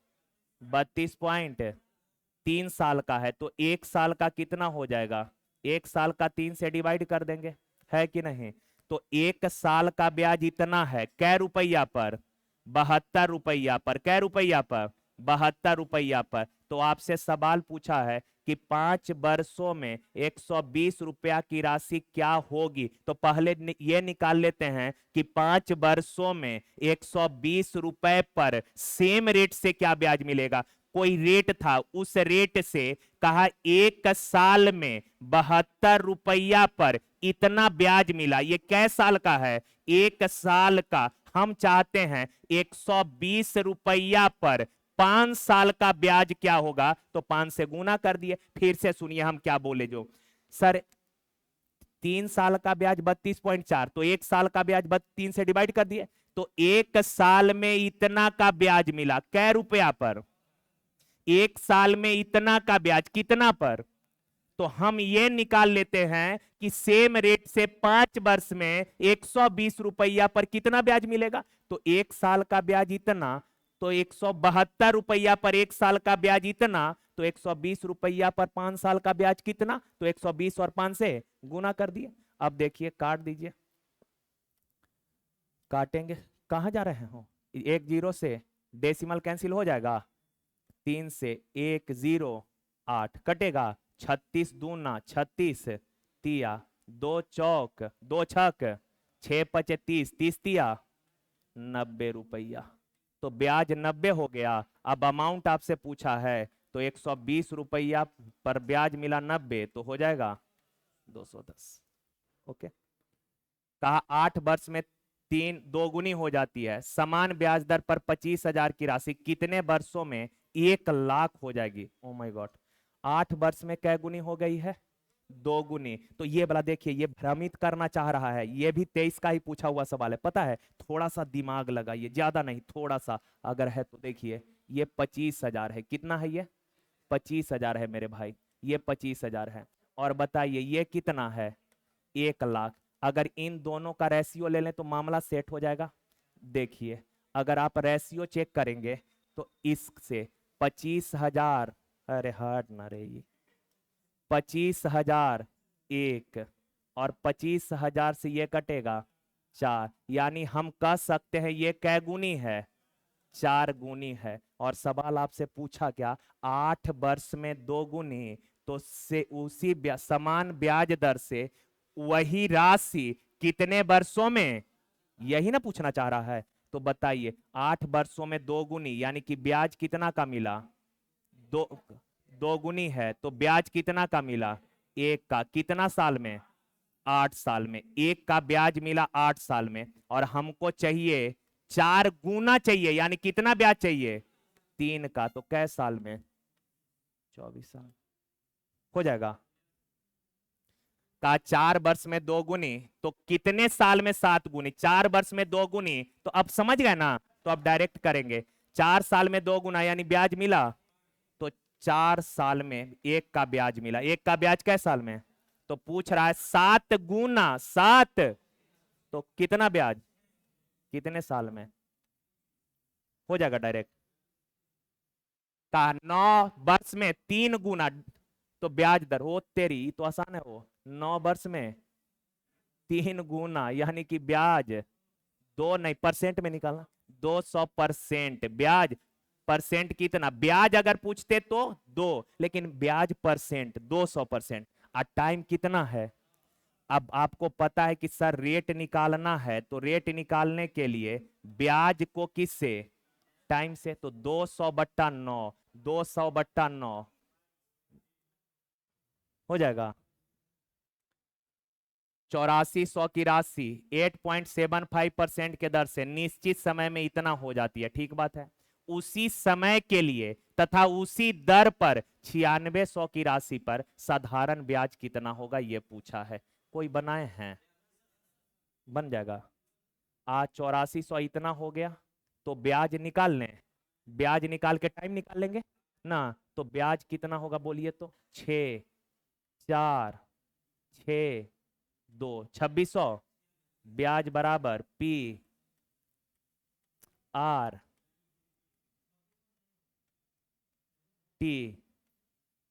[SPEAKER 1] 32.3 साल का है, तो 1 साल का कितना हो जाएगा, 1 साल का 3 से डिवाइड कर देंगे, है कि नहीं। तो 1 साल का ब्याज इतना है, कै रुपया पर, 72 रुपया पर, कै रुपया पर, 72 रुपया पर। तो आपसे सवाल पूछा है कि 5 वर्षों में 120 रुपया की राशि क्या होगी, तो पहले ये निकाल लेते हैं कि 5 वर्षों में 120 रुपए पर सेम रेट से क्या ब्याज मिलेगा। कोई रेट था, उस रेट से कहा 1 साल में 72 रुपया पर इतना ब्याज मिला, ये कै साल का है, 1 साल का। हम चाहते हैं 120 रुपया पर 5 साल का ब्याज क्या होगा, तो 5 से गुना कर दिए। फिर से सुनिए हम क्या बोले, जो सर 3 साल का ब्याज 32.4, तो 1 साल का ब्याज 3 से डिवाइड कर दिए, तो 1 साल में इतना का ब्याज मिला, कै रुपया पर, 1 साल में इतना का ब्याज कितना पर। तो हम ये निकाल लेते हैं कि सेम रेट से 5 वर्ष में 120 रुपया पर कितना ब्याज मिलेगा, तो 1 साल का ब्याज इतना, तो 172 रुपया पर 1 साल का ब्याज इतना, तो 120 रुपया पर 5 साल का ब्याज कितना, तो 120 और 5 से गुना कर दिए। अब देखिए काट दीजिए, काटेंगे कहां जा रहे हो, 1 0 से डेसिमल कैंसिल हो जाएगा, 3 से 1 0 8 कटेगा, 36 दूना 36 तिया दो चौक, दो छक, 6 × 5 = 30, 30 तिया 90 रुपया। तो ब्याज 90 हो गया। अब अमाउंट आपसे पूछा है तो 120 रुपया पर ब्याज मिला 90, तो हो जाएगा 210। ओके। कहा 8 वर्ष में 3 दोगुनी हो जाती है, समान ब्याज दर पर 25,000 की राशि कितने वर्षों में 1 लाख हो जाएगी? ओ माय गॉड, 8 वर्ष में कै गुनी हो गई है? 2 गुनी। तो ये वाला देखिए, ये भ्रमित करना चाह रहा है। ये भी 23 का ही पूछा हुआ सवाल है, पता है। थोड़ा सा दिमाग लगाइए, ज्यादा नहीं, थोड़ा सा अगर है तो देखिए। ये 25,000 है, कितना है ये? 25,000 है मेरे भाई, ये 25,000 है। और बताइए ये कितना है? 1 लाख। अगर इन दोनों का रेशियो ले लें तो मामला सेट हो जाएगा। देखिए, अगर आप रेशियो चेक करेंगे तो इससे 25,000, अरे हट ना रे, ये 25,000 1, और 25,000 से ये कटेगा 4, यानी हम कह सकते हैं ये कै गुनी है? 4 गुनी है। और सवाल आपसे पूछा क्या? 8 वर्ष में 2 गुनी, तो से उसी समान ब्याज दर से वही राशि कितने वर्षों में, यही ना पूछना चाह रहा है। तो बताइए 8 वर्षों में 2 गुनी, यानी कि ब्याज कितना का मिला? 2, 2 गुनी है तो ब्याज कितना का मिला? 1 का। कितना साल में? 8 साल में। 1 का ब्याज मिला 8 साल में, और हमको चाहिए 4 गुना चाहिए, यानी कितना ब्याज चाहिए? 3 का। तो कै साल में? 24 साल हो जाएगा। का 4 वर्ष में 2 गुनी, तो कितने साल में 7 गुनी? 4 वर्ष में 2 गुनी, तो अब समझ गए ना? तो अब डायरेक्ट करेंगे। 4 साल में 2 गुना यानी ब्याज मिला, तो 4 साल में 1 का ब्याज मिला। 1 का ब्याज कै साल में? तो पूछ रहा है 7 गुना 7, तो कितना ब्याज, कितने साल में? हो जाएगा डायरेक्ट। का 9 वर्ष में 3 गुना, तो ब्याज दर, वो तेरी तो आसान है वो। 9 वर्ष में 3 गुना, यानी कि ब्याज 2 नहीं, परसेंट में निकालना, 200% ब्याज। परसेंट कितना? ब्याज अगर पूछते तो 2, लेकिन ब्याज परसेंट 200%। और टाइम कितना है? अब आपको पता है कि सर रेट निकालना है, तो रेट निकालने के लिए ब्याज को किससे? टाइम से। तो 200/9, 200/9 हो जाएगा 8400 की राशि 8.75% के दर से निश्चित समय में इतना हो जाती है। ठीक बात है। उसी समय के लिए तथा उसी दर पर 9600 की राशि पर साधारण ब्याज कितना होगा, यह पूछा है। कोई बनाए हैं? बन जाएगा। आज 8400 इतना हो गया, तो ब्याज निकाल लें। ब्याज निकाल के टाइम निकाल लेंगे ना। तो ब्याज कितना होगा बोलिए तो? 6 4 6 2 2600, ब्याज बराबर पी आर टी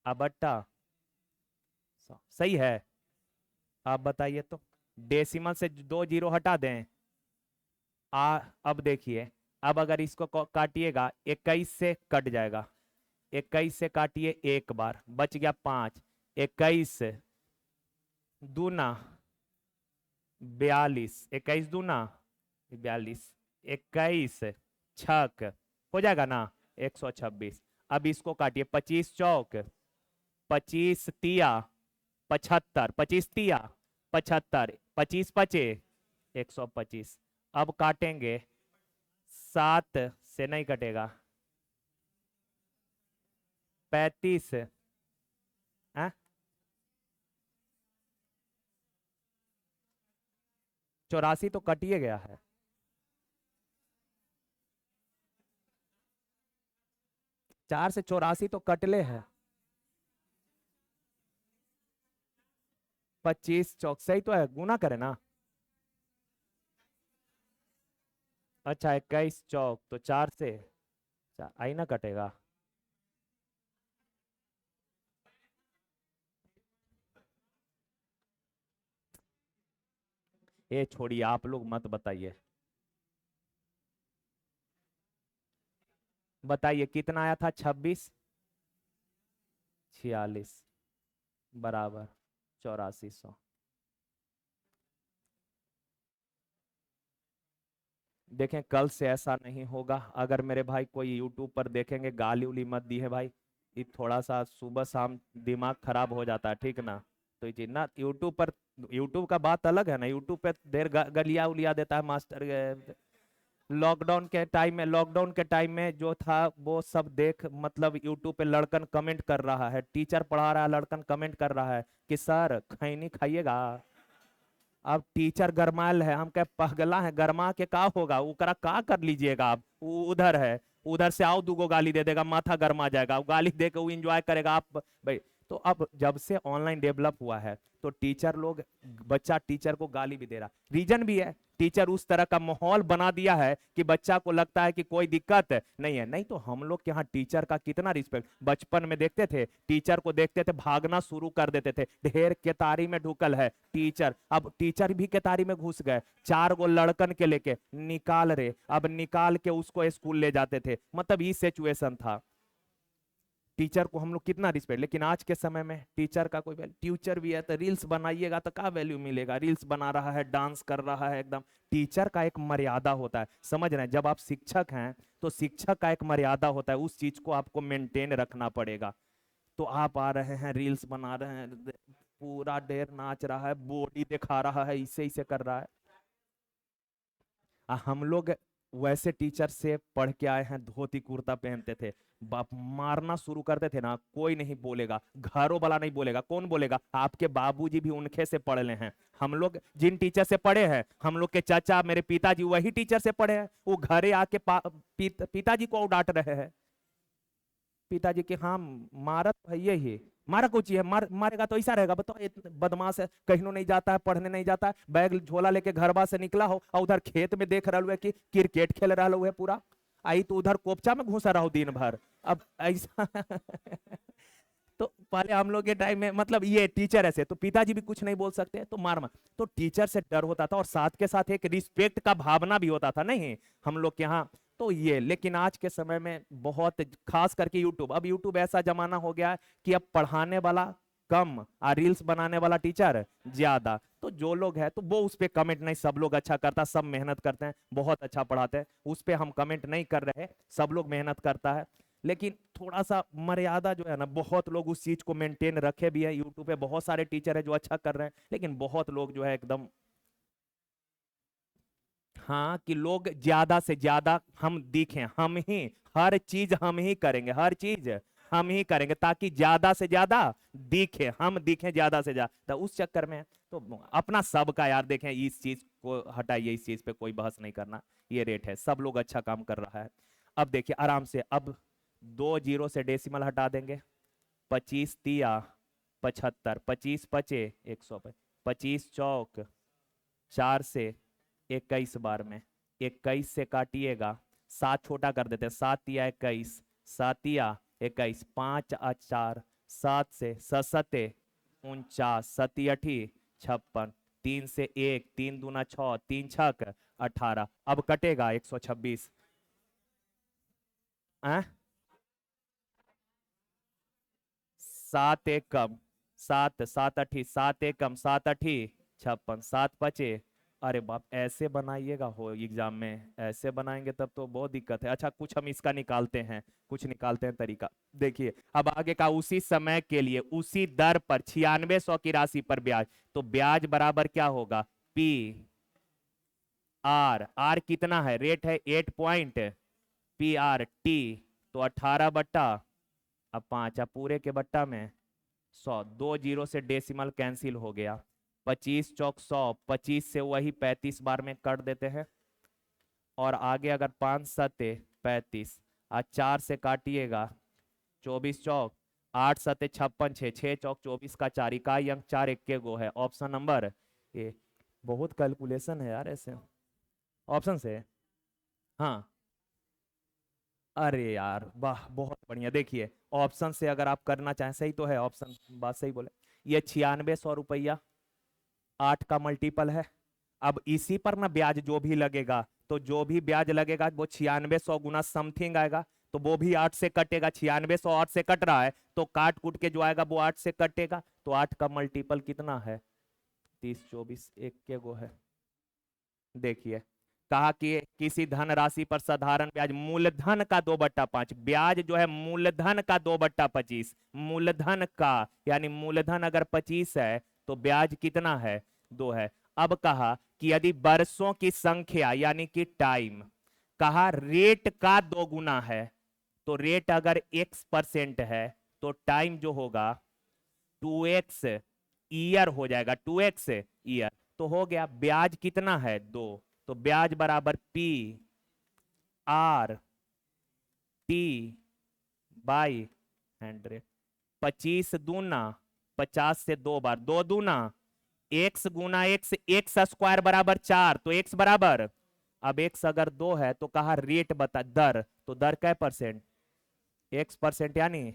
[SPEAKER 1] बट्टा 100। सही है? आप बताइए तो। डेसिमल से 2 जीरो हटा दें। अब देखिए, अब अगर इसको काटिएगा 21 से कट जाएगा। 21 से काटिए एक बार, बच गया 5। 21 दूना 42, 21 दूना 42, 21 छक हो जाएगा ना 126। अब इसको काटिए, 25 चौक 25 तिया 75, 25 तिया 75, 25 पचे 125। अब काटेंगे, 7 से नहीं कटेगा, 35 84 तो कटिए गया है। चार से 84 तो कटले है। 25 चौक सही तो है, गुना करे ना। अच्छा 21 चौक तो 4 से आई ना कटेगा। ये छोड़िए, आप लोग मत बताइए। बताइए कितना आया था? 26 46 बराबर 8400। देखें कल से ऐसा नहीं होगा। अगर मेरे भाई कोई यूट्यूब पर देखेंगे, गाली उली मत दी है भाई। ये थोड़ा सा सुबह शाम दिमाग खराब हो जाता है, ठीक ना। तो ये चीज ना यूट्यूब पर, यूट्यूब का बात अलग है ना। यूट्यूब पे देर गलिया उलिया देता है मास्टर। लॉकडाउन के टाइम में जो था वो सब देख, मतलब यूट्यूब पे लड़कन कमेंट कर रहा है, टीचर पढ़ा रहा है, लड़कन कमेंट कर रहा है कि सर खैनी खाइएगा। अब टीचर गरमायल है, हम क्या पगला है, गरमा के का होगा, उकरा का कर लीजिएगा आप। उधर है, उधर से आओ दूगो गाली दे देगा, माथा गरमा जाएगा, वो गाली दे के वो इंजॉय करेगा आप भाई। तो अब जब से ऑनलाइन डेवलप हुआ है तो टीचर लोग, बच्चा टीचर को गाली भी दे रहा, रीजन भी है, टीचर उस तरह का माहौल बना दिया है कि बच्चा को लगता है कि कोई दिक्कत नहीं है। नहीं तो हम लोग के यहाँ टीचर का कितना रिस्पेक्ट, बचपन में देखते थे टीचर को, देखते थे भागना शुरू कर देते थे, ढेर केतारी में ढुकल है टीचर। अब टीचर भी केतारी में घुस गए, 4 गो लड़कन के लेके निकाल रहे, अब निकाल के उसको स्कूल ले जाते थे, मतलब ये सिचुएशन था। टीचर को हम लोग कितना रिस्पेक्ट, लेकिन आज के समय में टीचर का कोई वैल्यू, टीचर भी है तो रील्स बनाइएगा तो क्या वैल्यू मिलेगा, रील्स बना रहा है, डांस कर रहा है एकदम। टीचर का एक मर्यादा होता है, समझ रहे हैं, जब आप शिक्षक हैं तो शिक्षक का एक मर्यादा होता है, उस चीज को आपको मेंटेन रखना पड़ेगा। तो आप आ रहे हैं रील्स बना रहे हैं, पूरा ढेर नाच रहा है, बॉडी दिखा रहा है, इसे इसे कर रहा है। हम लोग वैसे टीचर से पढ़ के आए हैं, धोती कुर्ता पहनते थे, बाप मारना शुरू करते थे ना, कोई नहीं बोलेगा, घरों वाला नहीं बोलेगा, कौन बोलेगा, आपके बाबूजी भी उनके से पढ़ ले हैं। हम लोग जिन टीचर से पढ़े हैं, हम लोग के चाचा मेरे पिताजी वही टीचर से पढ़े हैं, वो घरे आके पिताजी को डांट रहे हैं। पिताजी के हाँ, मारत है यही, मारा कुछ है, मारेगा तो ऐसा रहेगा, बताओ बदमाश है, कहीं नहीं जाता है, पढ़ने नहीं जाता है, बैग झोला लेके घरबा से निकला हो और उधर खेत में देख रहा है कि क्रिकेट खेल रहा है पूरा, आई तो उधर कोपचा में घुसा रहा दिन भर। अब ऐसा तो पहले हम लोग के टाइम में, मतलब ये टीचर ऐसे, तो पिताजी भी कुछ नहीं बोल सकते, तो मार मार। तो टीचर से डर होता था और साथ के साथ एक रिस्पेक्ट का भावना भी होता था, नहीं हम लोग के यहाँ। तो ये, लेकिन आज के समय में बहुत, खास करके यूट्यूब, अब यूट्यूब ऐसा जमाना हो गया कि अब पढ़ाने वाला कम और रील्स बनाने वाला टीचर ज्यादा। तो जो लोग हैं तो वो उस पर कमेंट नहीं, सब लोग अच्छा करता, सब मेहनत करते हैं, बहुत अच्छा पढ़ाते हैं, उस पर हम कमेंट नहीं कर रहे, सब लोग मेहनत करता है। लेकिन थोड़ा सा मर्यादा जो है ना, बहुत लोग उस चीज को मेंटेन रखे भी है, यूट्यूब पे बहुत सारे टीचर है जो अच्छा कर रहे हैं, लेकिन बहुत लोग जो है एकदम, हाँ, कि लोग ज्यादा से ज्यादा हम दिखें, हम ही हर चीज हम ही करेंगे, हर चीज हम ही करेंगे ताकि ज्यादा से ज्यादा दिखे, हम दिखें ज्यादा से ज्यादा, तो उस चक्कर में तो अपना सबका यार, देखें इस चीज को हटाइए, इस चीज पे कोई बहस नहीं करना, ये रेट है, सब लोग अच्छा काम कर रहा है। अब देखिए आराम से, अब 2 जीरो से डेसिमल हटा देंगे, 25 तिया 75, 25 पचे 100, 25 चौक 4 से 21 बार में, 21 से काटिएगा, 7 छोटा कर देते हैं, 7 तिया 21, 7 तिया 21, 5 और 4, 7 से 7 49, 7 अठी 56, 3 से 1, 3 दूना 6, 3 छक 18, अब कटेगा 126। 7 एक कम 7, 7 अठी 7 एक कम 7 अठी 56, 7 पचे, अरे बाप, ऐसे बनाइएगा हो एग्जाम में, ऐसे बनाएंगे तब तो बहुत दिक्कत है। अच्छा कुछ हम इसका निकालते हैं, कुछ निकालते हैं तरीका, देखिए अब आगे का, उसी समय के लिए उसी दर पर 9600 की राशि पर ब्याज, तो ब्याज बराबर क्या होगा, पी आर, आर कितना है, रेट है 8 पॉइंट, पी आर टी, तो 18 बट्टा, अब 5, अब पूरे के बट्टा में 100, 2 जीरो से डेसिमल कैंसिल हो गया, 25 चौक 100, 25 से वही 35 बार में कर देते हैं, और आगे अगर 5 सत्ते 35, आज 4 से काटिएगा, 24 चौक 8 सत्ते 56, 6 6 चौक 24 का 4, इकाई अंक 4 इक्के गो है, ऑप्शन नंबर ए। बहुत कैलकुलेशन है यार ऐसे, ऑप्शन से, हाँ, अरे यार वाह बहुत बढ़िया, देखिए ऑप्शन से अगर आप करना चाहें, सही तो है ऑप्शन, बात सही बोले, ये 9600 रुपया 8 का मल्टीपल है। अब इसी पर ना ब्याज जो भी लगेगा, तो जो भी ब्याज लगेगा वो 9600 गुना समथिंग आएगा, तो वो भी 8 से कटेगा, 9600 8 से कट रहा है, तो काट कूट के जो आएगा वो 8 से कटेगा, तो 8 का मल्टीपल कितना है, 30 24 एक के गो है, देखिए कहा कि किसी धनराशि पर साधारण ब्याज मूलधन का 2/5, ब्याज जो है मूलधन का 2/25, मूलधन का, यानी मूलधन अगर 25 है तो ब्याज कितना है, 2 है। अब कहा कि यदि वर्षों की संख्या यानी कि टाइम, कहा रेट का 2 गुना है, तो रेट अगर x% है तो टाइम जो होगा 2x ईयर हो जाएगा, 2x ईयर। तो हो गया ब्याज कितना है, 2। तो ब्याज बराबर P R T बाई 100। 25 दूना 50 से 2 बार, 2 दूना x गुना x, x स्क्वायर बराबर 4, तो x बराबर, अब x अगर 2 है तो कहा रेट बता, दर, तो दर कै परसेंट, x% यानी,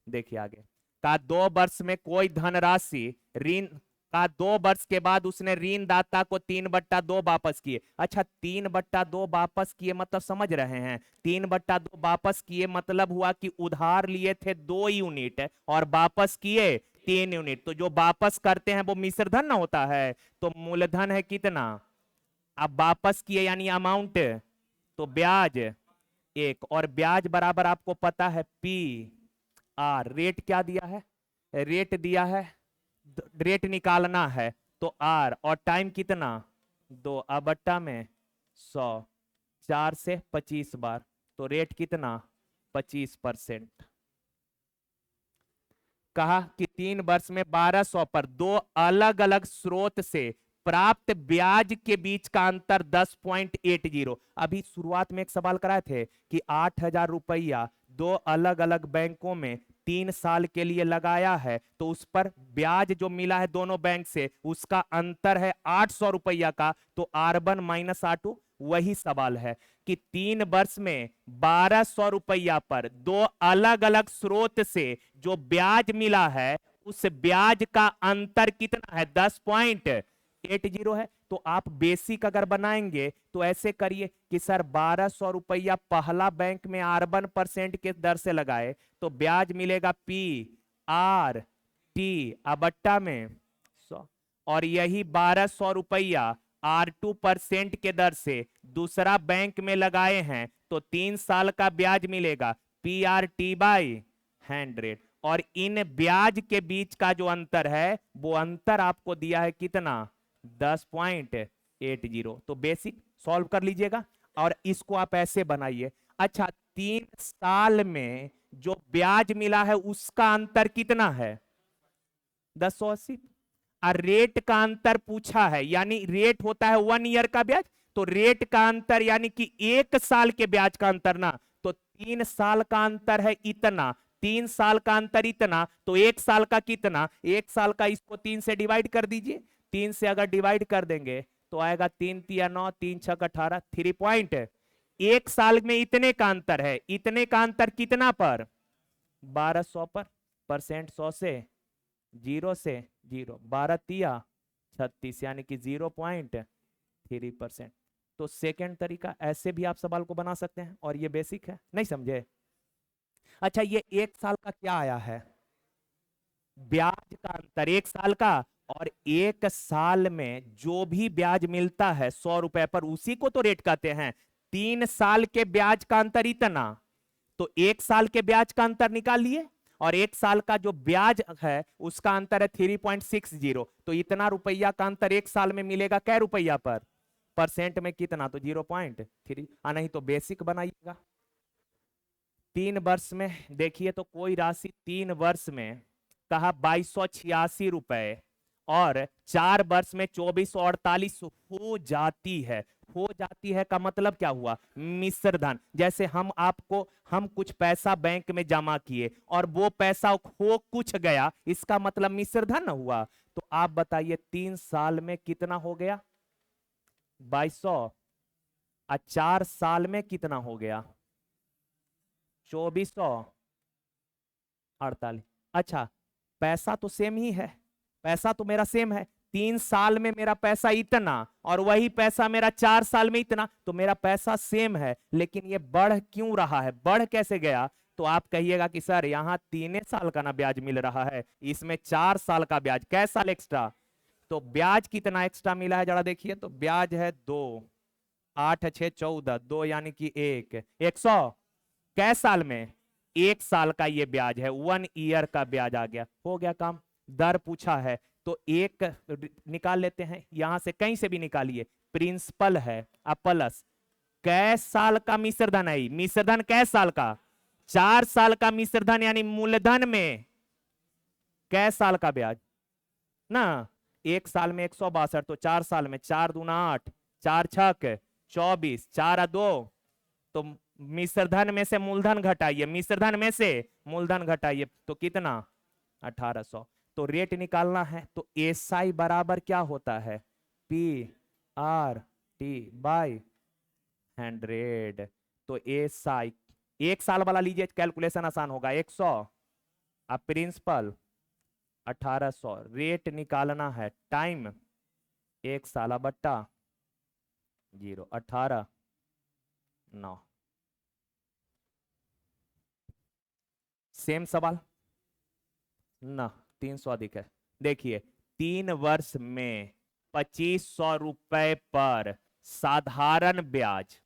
[SPEAKER 1] देखिए आगे, का 2 वर्ष में कोई धनराशि ऋण, का 2 वर्ष के बाद उसने ऋणदाता को 3/2 वापस किए। अच्छा 3/2 वापस किए मतलब समझ रहे हैं, 3/2 वापस किए मतलब हुआ कि उधार लिए थे 2 यूनिट और वापस किए 3 यूनिट, तो जो वापस करते हैं वो मिश्र धन ना होता है, तो मूलधन है कितना, अब वापस किए यानी अमाउंट, तो ब्याज 1, और ब्याज बराबर आपको पता है P R, रेट क्या दिया है, रेट दिया है, रेट निकालना है तो R, और टाइम कितना 2, अब बट्टा में 100, 4 से 25 बार, तो रेट कितना 25%। कहा कि 3 वर्ष में 1200 पर 2 अलग अलग स्रोत से प्राप्त ब्याज के बीच का अंतर 10.80। अभी शुरुआत में एक सवाल कराए थे कि 8,000 रुपया 2 अलग अलग बैंकों में 3 साल के लिए लगाया है, तो उस पर ब्याज जो मिला है दोनों बैंक से उसका अंतर है 800 रुपया का, तो R1 माइनस R2, वही सवाल है कि 3 वर्ष में 1200 रुपया पर 2 अलग अलग स्रोत से जो ब्याज मिला है उस ब्याज का अंतर कितना है, 10.80 है। तो आप बेसिक अगर बनाएंगे तो ऐसे करिए कि सर 1200 रुपया पहला बैंक में R1% के दर से लगाए तो ब्याज मिलेगा PRT अबट्टा में 100, और यही 1200 रुपया R2% के दर से दूसरा बैंक में लगाए हैं तो 3 साल का ब्याज मिलेगा PRT बाई 100, और इन ब्याज के बीच का जो अंतर है वो अंतर आपको दिया है कितना, 10.80। तो बेसिक सॉल्व कर लीजिएगा और इसको आप ऐसे बनाइए। अच्छा 3 साल में जो ब्याज मिला है उसका अंतर कितना है, 1080, और रेट का अंतर पूछा है, यानी रेट होता है 1 ईयर का ब्याज, तो रेट का अंतर यानी कि 1 साल के ब्याज का अंतर ना, तो 3 साल का अंतर है इतना, 3 साल का अंतर इतना, तो 1 साल का कितना, 1 साल का इसको 3 से डिवाइड कर दीजिए, 3 से अगर डिवाइड कर देंगे तो आएगा 3 तिया 9, 3 छक 18, 3 पॉइंट, 1 साल में इतने का अंतर है, इतने का अंतर कितना पर, 1200 पर, परसेंट 100 से 0 से 0, 12 तिया 36, यानी कि 0.3%। तो सेकेंड तरीका ऐसे भी आप सवाल को बना सकते हैं, और ये बेसिक है, नहीं समझे। अच्छा ये 1 साल का क्या आया है, ब्याज का अंतर 1 साल का, और 1 साल में जो भी ब्याज मिलता है 100 रुपए पर उसी को तो रेट कहते हैं। 3 साल के ब्याज का अंतर इतना, तो 1 साल के ब्याज का अंतर निकाल लिए, और 1 साल का जो ब्याज है उसका अंतर है 3.60, तो इतना रुपया का अंतर 1 साल में मिलेगा कै रुपया पर, परसेंट में कितना, तो 0.3। नहीं तो बेसिक बनाइएगा। 3 वर्ष में देखिए तो कोई राशि 3 वर्ष में कहा 2286 रुपए, और 4 वर्ष में 2448 हो जाती है। हो जाती है का मतलब क्या हुआ, मिश्र धन। जैसे हम कुछ पैसा बैंक में जमा किए और वो पैसा खो कुछ गया, इसका मतलब मिश्र धन हुआ। तो आप बताइए 3 साल में कितना हो गया 2200, और 4 साल में कितना हो गया 2448। अच्छा पैसा तो सेम ही है, पैसा तो मेरा सेम है, 3 साल में मेरा पैसा इतना और वही पैसा मेरा 4 साल में इतना, तो मेरा पैसा सेम है, लेकिन ये बढ़ क्यों रहा है, बढ़ कैसे गया। तो आप कहिएगा कि सर यहाँ 3 साल का ना ब्याज मिल रहा है, इसमें 4 साल का ब्याज, कै साल एक्स्ट्रा, तो ब्याज कितना एक्स्ट्रा मिला है जरा देखिए, तो ब्याज है 2, 8 6 14, 2 यानी कि 100 कै साल में? 1 साल का ये ब्याज है, 1 ईयर का ब्याज आ गया, हो गया काम। दर पूछा है तो एक निकाल लेते हैं, यहां से कहीं से भी निकालिए, प्रिंसिपल है अब प्लस कै साल का मिश्रधन है, मिश्रधन कै साल का? 4 साल का मिश्रधन, यानी मूलधन में कै साल का ब्याज ना। 1 साल में 162, तो 4 साल में 4 दूना 8, 4 छक 24, 4 2, तो मिश्रधन में से मूलधन घटाइए, मिश्रधन में से मूलधन घटाइए, तो कितना? 1800। तो रेट निकालना है तो एसआई बराबर क्या होता है? P R T by 100। तो एसआई 1 साल वाला लीजिए, कैलकुलेशन आसान होगा, 100 अब प्रिंसिपल 1800, रेट निकालना है, टाइम 1 साल बट्टा 0, 18 9। सेम सवाल ना, 300 अधिक है। देखिए 3 वर्ष में 2500 रुपए पर साधारण ब्याज,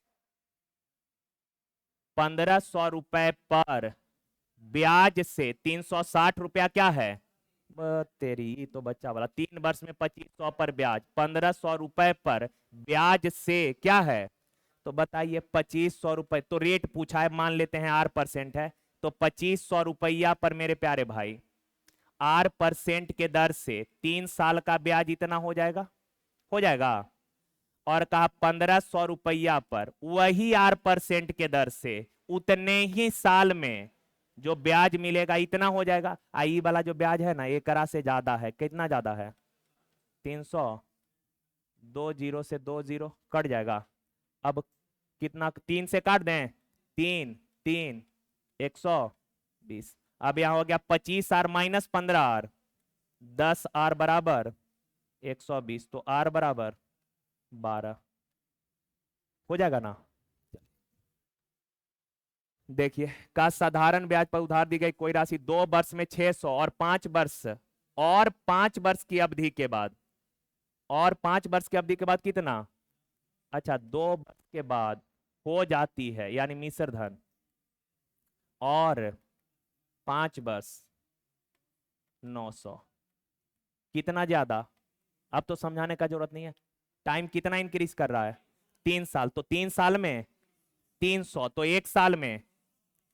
[SPEAKER 1] 1500 रुपए पर ब्याज से 360 रुपया क्या है? तेरी तो बच्चा वाला, 3 वर्ष में 2500 पर ब्याज, 1500 रुपए पर ब्याज से क्या है? तो बताइए 2500 रुपए, तो रेट पूछा है, मान लेते हैं R% है, तो 2500 रुपया पर मेरे प्यारे भाई R% के दर से 3 साल का ब्याज इतना हो जाएगा, हो जाएगा। और कहा 1500 रुपया पर वही R% के दर से उतने ही साल में जो ब्याज मिलेगा इतना हो जाएगा। आई वाला जो ब्याज है ना, 1 से ज्यादा है, कितना ज्यादा है? 300, 2 जीरो से 2 जीरो कट जाएगा। अब कितना, 3 से काट दें, 3 3 120। अब यहां हो गया 25R माइनस 15R, 10R बराबर 120, तो R बराबर 12 हो जाएगा ना। देखिए का साधारण ब्याज पर उधार दी गई कोई राशि 2 वर्ष में 600 और 5 वर्ष, और 5 वर्ष की अवधि के बाद, और 5 वर्ष की अवधि के बाद कितना? अच्छा 2 वर्ष के बाद हो जाती है, यानी मिश्रधन, और 5 वर्ष 900, कितना ज्यादा? अब तो समझाने का जरूरत नहीं है। टाइम कितना इंक्रीज कर रहा है? 3 साल, तो 3 साल में 300, तो 1 साल में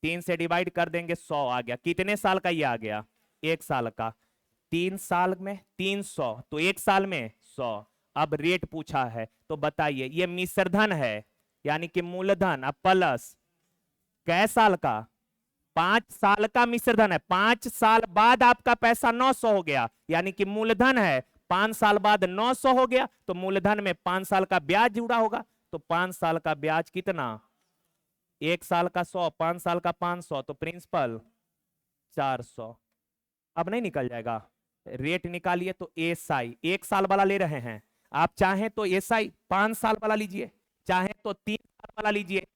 [SPEAKER 1] 3 से डिवाइड कर देंगे, 100 आ गया। कितने साल का ये आ गया? 1 साल का। 3 साल में 300, तो 1 साल में 100। अब रेट पूछा है तो बताइए, ये मिश्रधन है यानी कि मूलधन, अब प्लस कै साल का? 5 साल का मिश्रधन है, 5 साल बाद आपका पैसा 900 हो गया, यानी कि मूलधन है, 5 साल बाद 900 हो गया, तो मूलधन में 5 साल का ब्याज जुड़ा होगा, तो 5 साल का ब्याज कितना? 1 साल का 100, 5 साल का 500, तो प्रिंसिपल 400। अब नहीं निकल जाएगा? रेट निकालिए तो एसआई 1 साल वाला ले रहे हैं, आप चाहें तो एसआई 5 साल वाला लीजिए, चाहें तो 3 साल वाला लीजिए,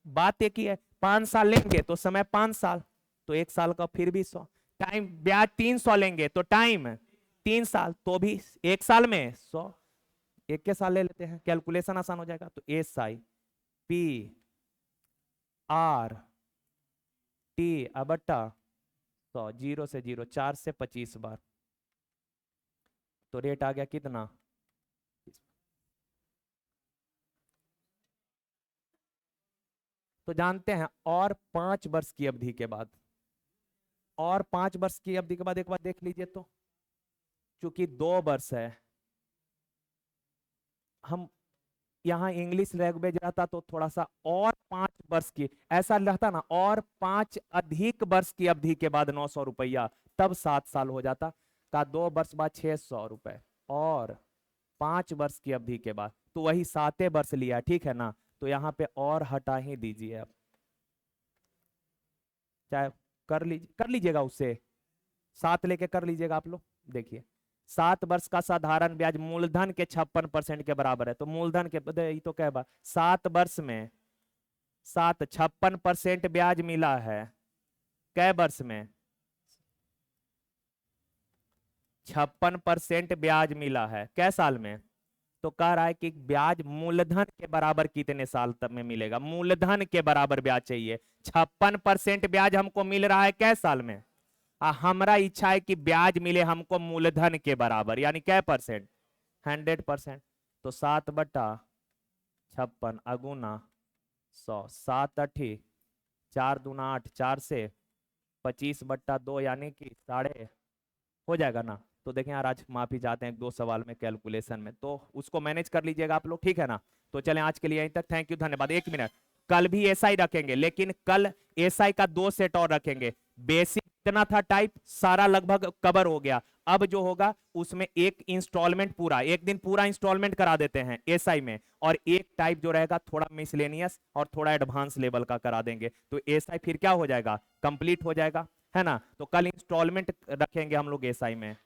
[SPEAKER 1] बात एक ही है। 5 साल लेंगे तो समय 5 साल, तो 1 साल का फिर भी 100, टाइम ब्याज 300 लेंगे तो टाइम 3 साल, तो भी 1 साल में 100, एक के साल ले लेते हैं, कैलकुलेशन आसान हो जाएगा। तो एसआई पी आर टी बट्टा 100, 0 से 0, 4 से 25 बार, तो रेट आ गया कितना? तो जानते हैं, और 5 वर्ष की अवधि के बाद, और 5 वर्ष की अवधि के बाद एक बार देख लीजिए, तो चूंकि 2 वर्ष है, हम यहाँ इंग्लिश लैंग्वेज रहता तो थोड़ा सा, और 5 वर्ष की ऐसा रहता ना, और 5 अधिक वर्ष की अवधि के बाद 900 रुपया, तब 7 साल हो जाता। का 2 वर्ष बाद 600 रुपए, और 5 वर्ष की अवधि के बाद, तो वही 7 वर्ष लिया, ठीक है ना। तो यहाँ पे और हटा ही दीजिए आप, चाहे कर लीजिएगा उससे, 7 लेके कर लीजिएगा आप लोग। देखिए 7 वर्ष का साधारण ब्याज मूलधन के 56% के बराबर है, तो मूलधन के ये तो क्या बात, 7 वर्ष में 56% ब्याज मिला है, कै वर्ष में? 56% ब्याज मिला है कै साल में? तो कह रहा है कि ब्याज मूलधन के बराबर कितने साल तक में मिलेगा, मूलधन के बराबर ब्याज चाहिए। 56% ब्याज हमको मिल रहा है कै साल में, हमारा इच्छा है कि ब्याज मिले हमको मूलधन के बराबर, यानी क्या परसेंट, 100%। तो 7/56 अगुना 100, 7 4 दूना 8, 4 से 25/2 यानी कि साढ़े, हो जाएगा ना। तो देखें यार आज माफी चाहते हैं 2 सवाल में कैलकुलेशन में, तो उसको मैनेज कर लीजिएगा आप लोग, ठीक है ना। तो चलें आज के लिए यहीं तक, थैंक यू, धन्यवाद। 1 मिनट, कल भी एसआई रखेंगे, लेकिन कल एसआई का 2 सेट और रखेंगे। बेसिक इतना था टाइप सारा लगभग कवर हो गया, अब जो होगा उसमें एक इंस्टॉलमेंट पूरा, एक दिन पूरा इंस्टॉलमेंट करा देते हैं एसआई में, और एक टाइप जो रहेगा थोड़ा मिसलेनियस और थोड़ा एडवांस लेवल का करा देंगे। तो एसआई फिर क्या हो जाएगा, कंप्लीट हो जाएगा, है ना। तो कल इंस्टॉलमेंट रखेंगे हम लोग एसआई में।